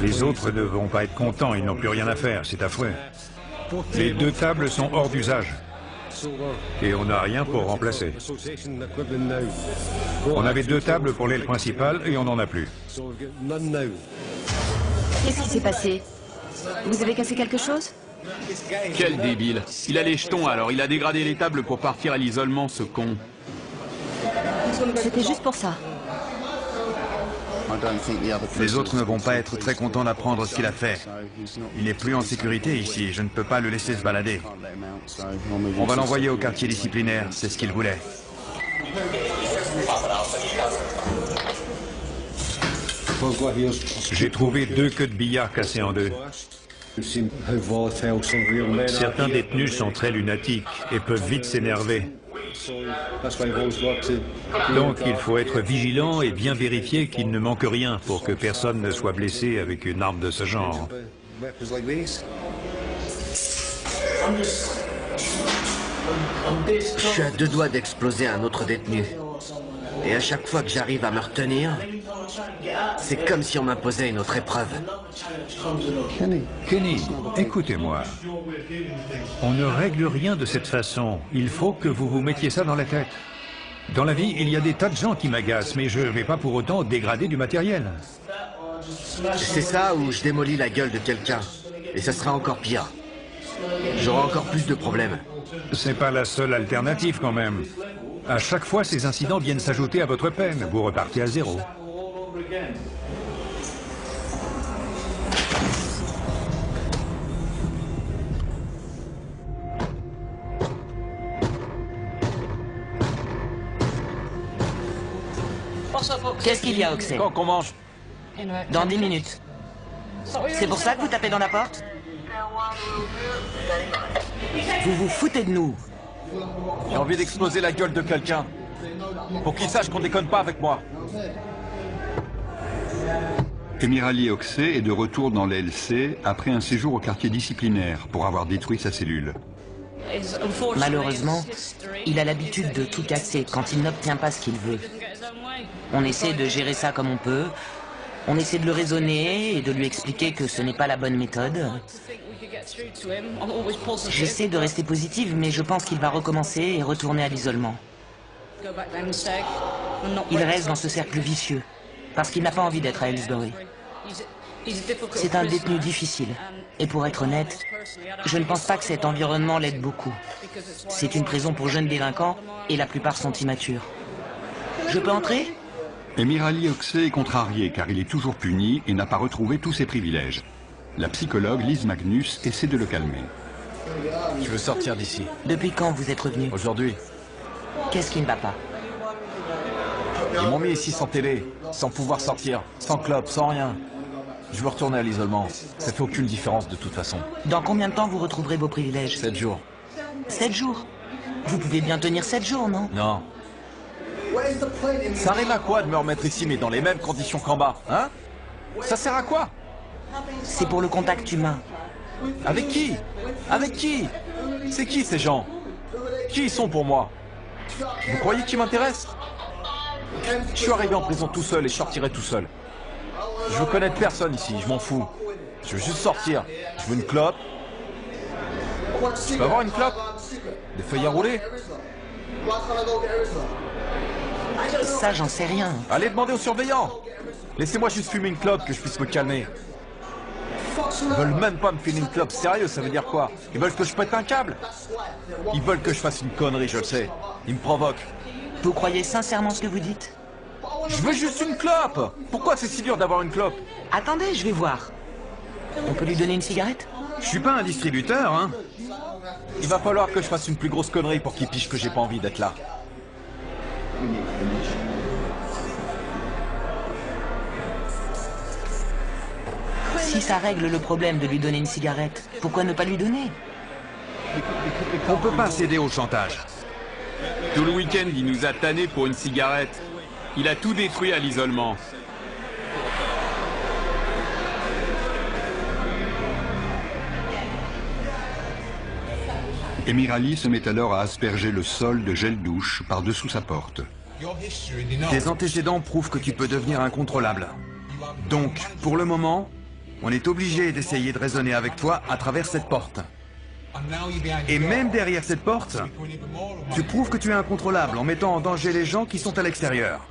Les autres ne vont pas être contents, ils n'ont plus rien à faire, c'est affreux. Les 2 tables sont hors d'usage. Et on n'a rien pour remplacer. On avait 2 tables pour l'aile principale et on n'en a plus. Qu'est-ce qui s'est passé? Vous avez cassé quelque chose? Quel débile. Il a les jetons, alors il a dégradé les tables pour partir à l'isolement, ce con. C'était juste pour ça. Les autres ne vont pas être très contents d'apprendre ce qu'il a fait. Il n'est plus en sécurité ici, je ne peux pas le laisser se balader. On va l'envoyer au quartier disciplinaire, c'est ce qu'il voulait. J'ai trouvé 2 queues de billard cassées en 2. Certains détenus sont très lunatiques et peuvent vite s'énerver. Donc il faut être vigilant et bien vérifier qu'il ne manque rien pour que personne ne soit blessé avec une arme de ce genre. Je suis à deux doigts d'exploser un autre détenu. Et à chaque fois que j'arrive à me retenir, c'est comme si on m'imposait une autre épreuve. Kenny, écoutez-moi. On ne règle rien de cette façon. Il faut que vous vous mettiez ça dans la tête. Dans la vie, il y a des tas de gens qui m'agacent, mais je ne vais pas pour autant dégrader du matériel. C'est ça ou je démolis la gueule de quelqu'un. Et ça sera encore pire. J'aurai encore plus de problèmes. C'est pas la seule alternative quand même. À chaque fois, ces incidents viennent s'ajouter à votre peine. Vous repartez à zéro. Qu'est-ce qu'il y a, Oxey? Quand qu'on mange? Dans 10 minutes. C'est pour ça que vous tapez dans la porte? Vous vous foutez de nous. J'ai envie d'exploser la gueule de quelqu'un. Pour qu'il sache qu'on déconne pas avec moi. Emirali Oxey est de retour dans l'LC après un séjour au quartier disciplinaire pour avoir détruit sa cellule. Malheureusement, il a l'habitude de tout casser quand il n'obtient pas ce qu'il veut. On essaie de gérer ça comme on peut. On essaie de le raisonner et de lui expliquer que ce n'est pas la bonne méthode. J'essaie de rester positive, mais je pense qu'il va recommencer et retourner à l'isolement. Il reste dans ce cercle vicieux, parce qu'il n'a pas envie d'être à Aylesbury. C'est un détenu difficile, et pour être honnête, je ne pense pas que cet environnement l'aide beaucoup. C'est une prison pour jeunes délinquants, et la plupart sont immatures. Je peux entrer ? Emirali Oxey est contrarié car il est toujours puni et n'a pas retrouvé tous ses privilèges. La psychologue Liz Magnus essaie de le calmer. Je veux sortir d'ici. Depuis quand vous êtes revenu? Aujourd'hui. Qu'est-ce qui ne va pas? Ils m'ont mis ici sans télé, sans pouvoir sortir, sans club, sans rien. Je veux retourner à l'isolement. Ça fait aucune différence de toute façon. Dans combien de temps vous retrouverez vos privilèges? 7 jours. 7 jours? Vous pouvez bien tenir 7 jours, non? Non. Ça rime à quoi de me remettre ici mais dans les mêmes conditions qu'en bas, hein? Ça sert à quoi? C'est pour le contact humain. Avec qui? Avec qui? C'est qui ces gens? Qui ils sont pour moi? Vous croyez qu'ils m'intéressent? Je suis arrivé en prison tout seul et je sortirai tout seul. Je veux connaître personne ici, je m'en fous. Je veux juste sortir. Je veux une clope. Je peux avoir une clope? Des feuilles à rouler? Ça, j'en sais rien. Allez demander aux surveillants. Laissez-moi juste fumer une clope que je puisse me calmer. Ils veulent même pas me filer une clope. Sérieux, ça veut dire quoi? Ils veulent que je pète un câble? Ils veulent que je fasse une connerie, je le sais. Ils me provoquent. Vous croyez sincèrement ce que vous dites? Je veux juste une clope. Pourquoi c'est si dur d'avoir une clope? Attendez, je vais voir. On peut lui donner une cigarette? Je suis pas un distributeur, hein. Il va falloir que je fasse une plus grosse connerie pour qu'il pige que j'ai pas envie d'être là. Si ça règle le problème de lui donner une cigarette, pourquoi ne pas lui donner? On peut pas céder au chantage. Tout le week-end, il nous a tannés pour une cigarette. Il a tout détruit à l'isolement. Emirali se met alors à asperger le sol de gel douche par-dessous sa porte. Tes antécédents prouvent que tu peux devenir incontrôlable. Donc, pour le moment, on est obligé d'essayer de raisonner avec toi à travers cette porte. Et même derrière cette porte, tu prouves que tu es incontrôlable en mettant en danger les gens qui sont à l'extérieur.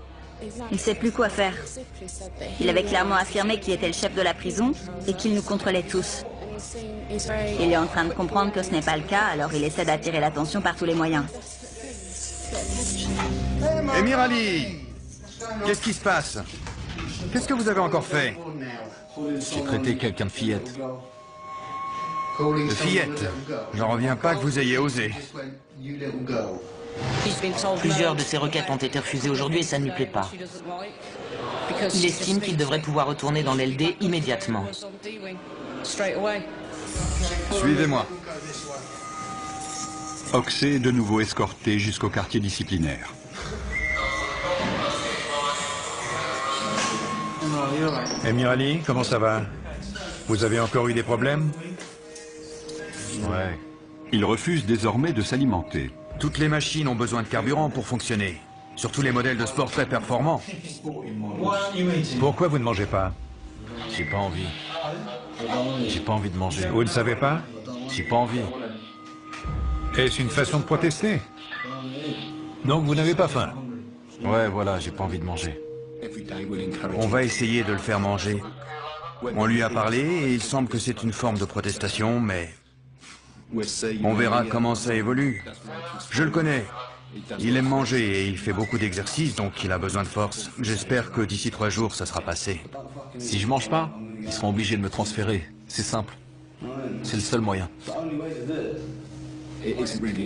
Il ne sait plus quoi faire. Il avait clairement affirmé qu'il était le chef de la prison et qu'il nous contrôlait tous. Il est en train de comprendre que ce n'est pas le cas, alors il essaie d'attirer l'attention par tous les moyens. Emirali, qu'est-ce qui se passe? Qu'est-ce que vous avez encore fait? J'ai traité quelqu'un de fillette. De fillette? J'en reviens pas que vous ayez osé. Plusieurs de ses requêtes ont été refusées aujourd'hui et ça ne lui plaît pas. Il estime qu'il devrait pouvoir retourner dans l'LD immédiatement. Suivez-moi. Oxey est de nouveau escorté jusqu'au quartier disciplinaire. Emirali, comment ça va? Vous avez encore eu des problèmes? Ouais. Il refuse désormais de s'alimenter. Toutes les machines ont besoin de carburant pour fonctionner. Surtout les modèles de sport très performants. Pourquoi vous ne mangez pas? J'ai pas envie. J'ai pas envie de manger. Vous ne savez pas? J'ai pas envie. Est-ce une façon de protester? Donc vous n'avez pas faim? Ouais, voilà, j'ai pas envie de manger. On va essayer de le faire manger. On lui a parlé et il semble que c'est une forme de protestation, mais on verra comment ça évolue. Je le connais. Il aime manger et il fait beaucoup d'exercices, donc il a besoin de force. J'espère que d'ici 3 jours, ça sera passé. Si je mange pas, ils seront obligés de me transférer. C'est simple. C'est le seul moyen.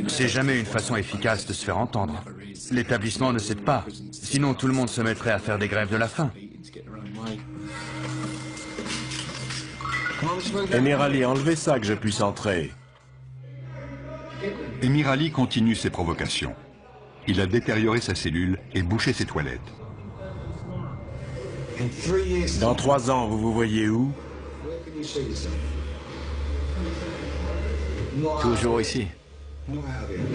C'est jamais une façon efficace de se faire entendre. L'établissement ne cède pas. Sinon, tout le monde se mettrait à faire des grèves de la faim. Emir Ali, enlevez ça que je puisse entrer. Emir Ali continue ses provocations. Il a détérioré sa cellule et bouché ses toilettes. Dans 3 ans, vous vous voyez où? Toujours ici.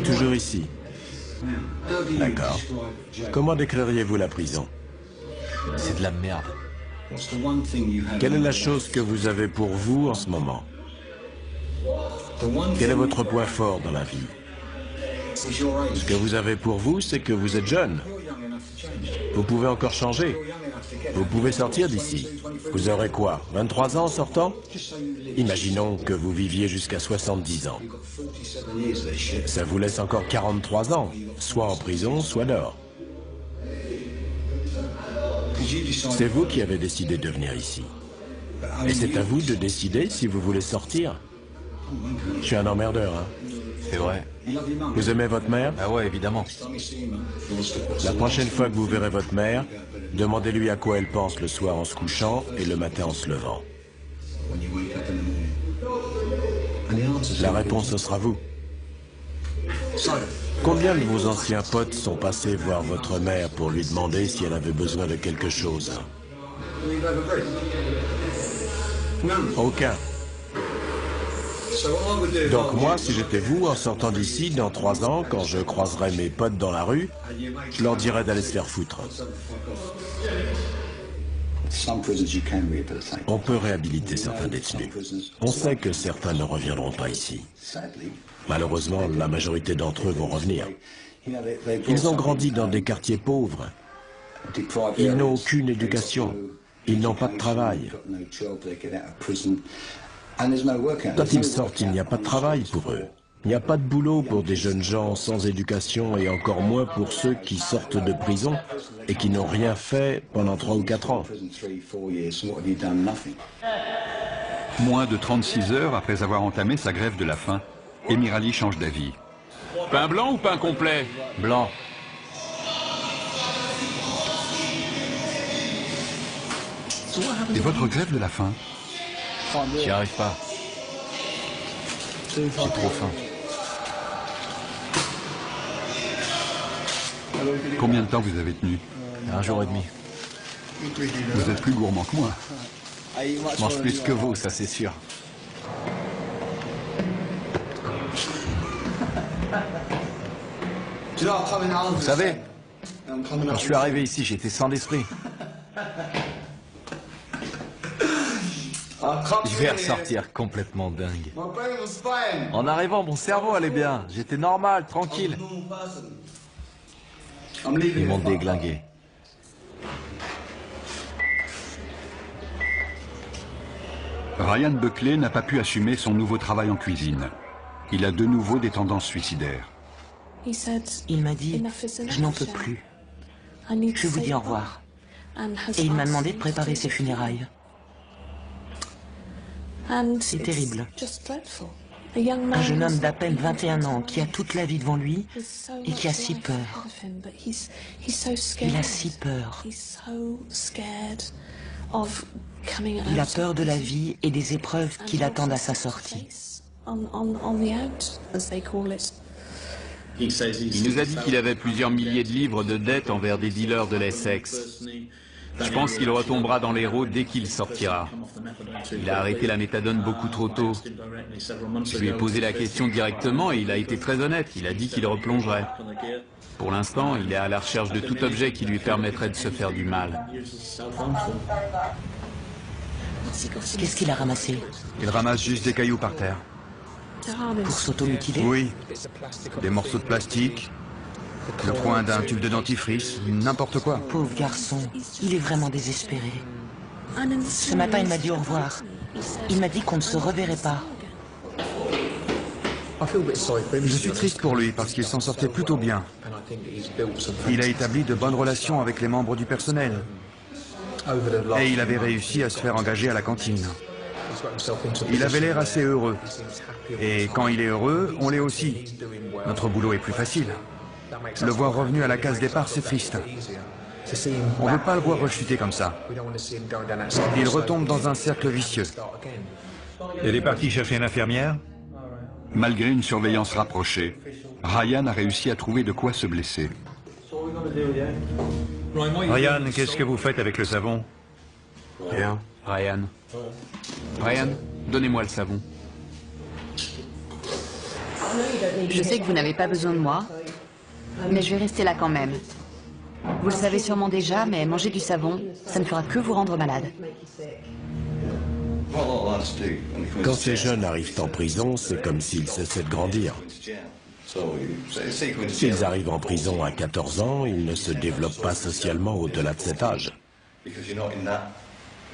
Toujours ici. D'accord. Comment décririez-vous la prison? C'est de la merde. Quelle est la chose que vous avez pour vous en ce moment? Quel est votre point fort dans la vie? Ce que vous avez pour vous, c'est que vous êtes jeune. Vous pouvez encore changer. Vous pouvez sortir d'ici. Vous aurez quoi? 23 ans en sortant? Imaginons que vous viviez jusqu'à 70 ans. Ça vous laisse encore 43 ans, soit en prison, soit dehors. C'est vous qui avez décidé de venir ici. Et c'est à vous de décider si vous voulez sortir. Je suis un emmerdeur, hein. C'est vrai. Vous aimez votre mère? Ah ouais, évidemment. La prochaine fois que vous verrez votre mère, demandez-lui à quoi elle pense le soir en se couchant et le matin en se levant. La réponse, ce sera vous. Combien de vos anciens potes sont passés voir votre mère pour lui demander si elle avait besoin de quelque chose? Aucun. Donc moi, si j'étais vous, en sortant d'ici, dans 3 ans, quand je croiserai mes potes dans la rue, je leur dirais d'aller se faire foutre. On peut réhabiliter certains détenus. On sait que certains ne reviendront pas ici. Malheureusement, la majorité d'entre eux vont revenir. Ils ont grandi dans des quartiers pauvres. Ils n'ont aucune éducation. Ils n'ont pas de travail. Quand ils sortent, il n'y a pas de travail pour eux. Il n'y a pas de boulot pour des jeunes gens sans éducation et encore moins pour ceux qui sortent de prison et qui n'ont rien fait pendant 3 ou 4 ans. Moins de 36 heures après avoir entamé sa grève de la faim, Emir Ali change d'avis. Pain blanc ou pain complet? Blanc. Et votre grève de la faim? J'y arrive pas. J'ai trop faim. Combien de temps vous avez tenu? 1 jour et demi. Vous êtes plus gourmand que moi. Je mange plus que vous, ça c'est sûr. Vous savez, quand je suis arrivé ici, j'étais sans d'esprit. Je vais ressortir complètement dingue. En arrivant, mon cerveau allait bien. J'étais normal, tranquille. Ils m'ont déglingué. Ryan Buckley n'a pas pu assumer son nouveau travail en cuisine. Il a de nouveau des tendances suicidaires. Il m'a dit, je n'en peux plus. Je vous dis au revoir. Et il m'a demandé de préparer ses funérailles. C'est terrible. Un jeune homme d'à peine 21 ans qui a toute la vie devant lui et qui a si peur. Il a si peur. Il a peur de la vie et des épreuves qui l'attendent à sa sortie. Il nous a dit qu'il avait plusieurs milliers de livres de dettes envers des dealers de l'Essex. Je pense qu'il retombera dans l'héros dès qu'il sortira. Il a arrêté la méthadone beaucoup trop tôt. Je lui ai posé la question directement et il a été très honnête. Il a dit qu'il replongerait. Pour l'instant, il est à la recherche de tout objet qui lui permettrait de se faire du mal. Qu'est-ce qu'il a ramassé? Il ramasse juste des cailloux par terre. Pour s'automutiler? Oui. Des morceaux de plastique, le coin d'un tube de dentifrice, n'importe quoi. Pauvre garçon, il est vraiment désespéré. Ce matin, il m'a dit au revoir. Il m'a dit qu'on ne se reverrait pas. Je suis triste pour lui parce qu'il s'en sortait plutôt bien. Il a établi de bonnes relations avec les membres du personnel. Et il avait réussi à se faire engager à la cantine. Il avait l'air assez heureux. Et quand il est heureux, on l'est aussi. Notre boulot est plus facile. Le voir revenu à la case départ, c'est triste. On ne veut pas le voir rechuter comme ça. Il retombe dans un cercle vicieux. Elle est partie chercher une infirmière? Malgré une surveillance rapprochée, Ryan a réussi à trouver de quoi se blesser. Ryan, qu'est-ce que vous faites avec le savon? Rien. Ryan. Ryan, donnez-moi le savon. Je sais que vous n'avez pas besoin de moi, mais je vais rester là quand même. Vous le savez sûrement déjà, mais manger du savon, ça ne fera que vous rendre malade. Quand ces jeunes arrivent en prison, c'est comme s'ils cessaient de grandir. S'ils arrivent en prison à 14 ans, ils ne se développent pas socialement au-delà de cet âge.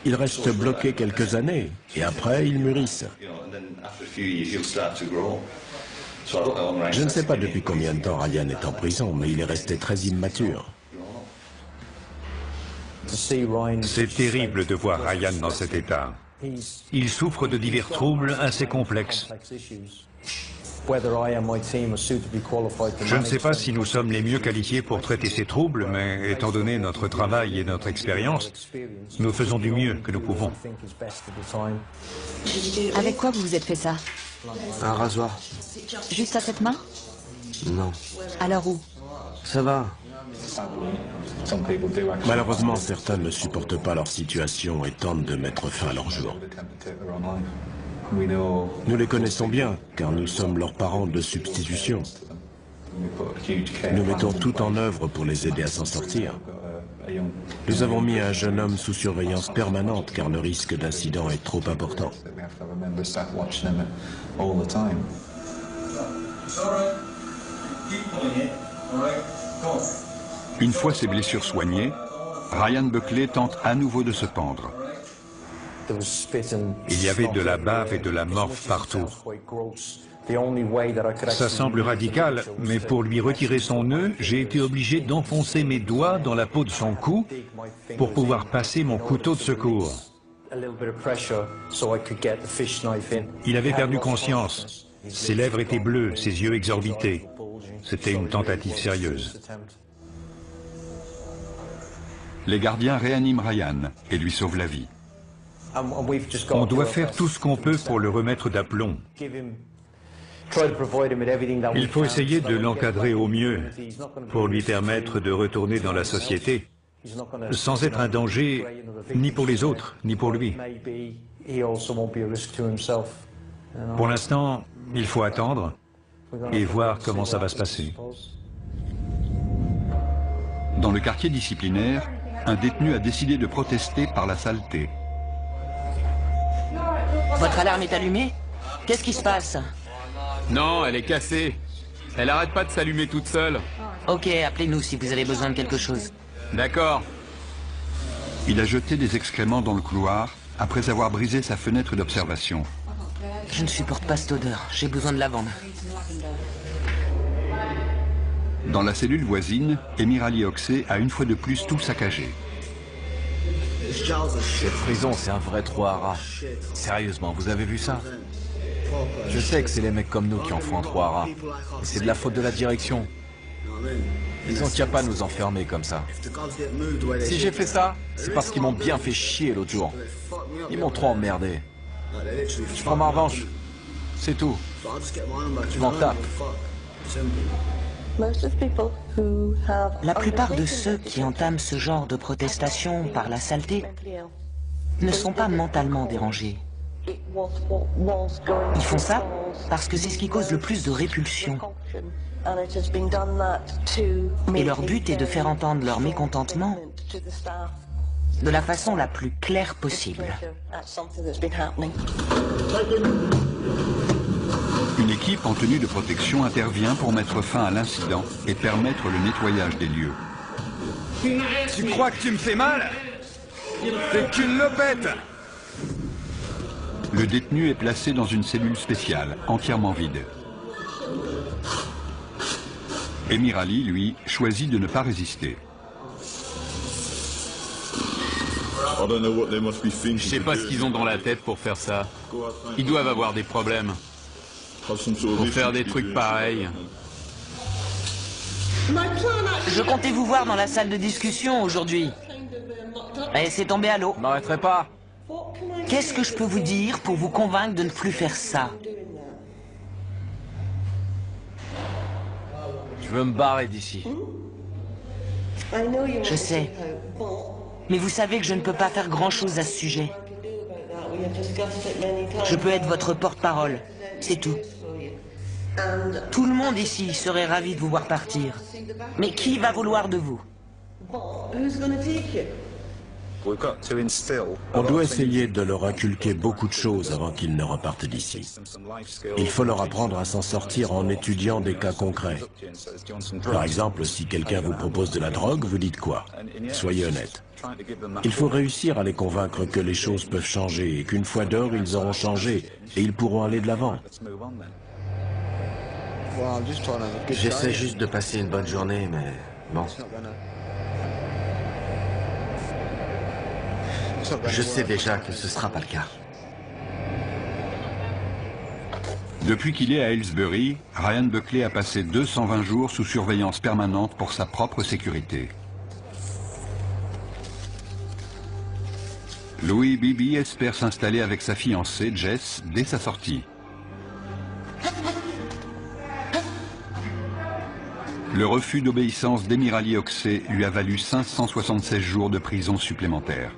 Ils restent bloqués quelques années, et après, ils mûrissent. Je ne sais pas depuis combien de temps Ryan est en prison, mais il est resté très immature. C'est terrible de voir Ryan dans cet état. Il souffre de divers troubles assez complexes. Je ne sais pas si nous sommes les mieux qualifiés pour traiter ces troubles, mais étant donné notre travail et notre expérience, nous faisons du mieux que nous pouvons. Avec quoi vous vous êtes fait ça? Un rasoir. Juste à cette main? Non. Alors où? Ça va. Malheureusement, certains ne supportent pas leur situation et tentent de mettre fin à leur jour. Nous les connaissons bien, car nous sommes leurs parents de substitution. Nous mettons tout en œuvre pour les aider à s'en sortir. Nous avons mis un jeune homme sous surveillance permanente, car le risque d'incident est trop important. Une fois ses blessures soignées, Ryan Buckley tente à nouveau de se pendre. Il y avait de la bave et de la morphe partout. Ça semble radical, mais pour lui retirer son nœud, j'ai été obligé d'enfoncer mes doigts dans la peau de son cou pour pouvoir passer mon couteau de secours. Il avait perdu conscience. Ses lèvres étaient bleues, ses yeux exorbités. C'était une tentative sérieuse. Les gardiens réaniment Ryan et lui sauvent la vie. On doit faire tout ce qu'on peut pour le remettre d'aplomb. Il faut essayer de l'encadrer au mieux pour lui permettre de retourner dans la société sans être un danger ni pour les autres, ni pour lui. Pour l'instant, il faut attendre et voir comment ça va se passer. Dans le quartier disciplinaire, un détenu a décidé de protester par la saleté. Votre alarme est allumée? Qu'est-ce qui se passe? Non, elle est cassée. Elle arrête pas de s'allumer toute seule. Ok, appelez-nous si vous avez besoin de quelque chose. D'accord. Il a jeté des excréments dans le couloir après avoir brisé sa fenêtre d'observation. Je ne supporte pas cette odeur. J'ai besoin de lavande. Dans la cellule voisine, Emirali Oxey a une fois de plus tout saccagé. Cette prison, c'est un vrai trou à rats. Sérieusement, vous avez vu ça? Je sais que c'est les mecs comme nous qui en font un trou à rats. Et c'est de la faute de la direction. Ils ont qu'à pas nous enfermer comme ça. Si j'ai fait ça, c'est parce qu'ils m'ont bien fait chier l'autre jour. Ils m'ont trop emmerdé. Je prends ma revanche. C'est tout. Je m'en tape. La plupart de ceux qui entament ce genre de protestation par la saleté ne sont pas mentalement dérangés. Ils font ça parce que c'est ce qui cause le plus de répulsion. Et leur but est de faire entendre leur mécontentement de la façon la plus claire possible. Une équipe en tenue de protection intervient pour mettre fin à l'incident et permettre le nettoyage des lieux. Tu crois que tu me fais mal? T'es qu'une lopette! Le détenu est placé dans une cellule spéciale, entièrement vide. Emir Ali, lui, choisit de ne pas résister. Je sais pas ce qu'ils ont dans la tête pour faire ça. Ils doivent avoir des problèmes. Pour faire des trucs pareils. Je comptais vous voir dans la salle de discussion aujourd'hui. Et c'est tombé à l'eau. Je m'arrêterai pas. Qu'est-ce que je peux vous dire pour vous convaincre de ne plus faire ça? Je veux me barrer d'ici. Je sais. Mais vous savez que je ne peux pas faire grand-chose à ce sujet. Je peux être votre porte-parole, c'est tout. Tout le monde ici serait ravi de vous voir partir. Mais qui va vouloir de vous? On doit essayer de leur inculquer beaucoup de choses avant qu'ils ne repartent d'ici. Il faut leur apprendre à s'en sortir en étudiant des cas concrets. Par exemple, si quelqu'un vous propose de la drogue, vous dites quoi? Soyez honnête. Il faut réussir à les convaincre que les choses peuvent changer et qu'une fois dehors, ils auront changé et ils pourront aller de l'avant. J'essaie juste de passer une bonne journée, mais bon. Je sais déjà que ce sera pas le cas. Depuis qu'il est à Aylesbury, Ryan Buckley a passé 220 jours sous surveillance permanente pour sa propre sécurité. Louis Bibi espère s'installer avec sa fiancée, Jess, dès sa sortie. Le refus d'obéissance d'Emir Ali Oxey lui a valu 576 jours de prison supplémentaires.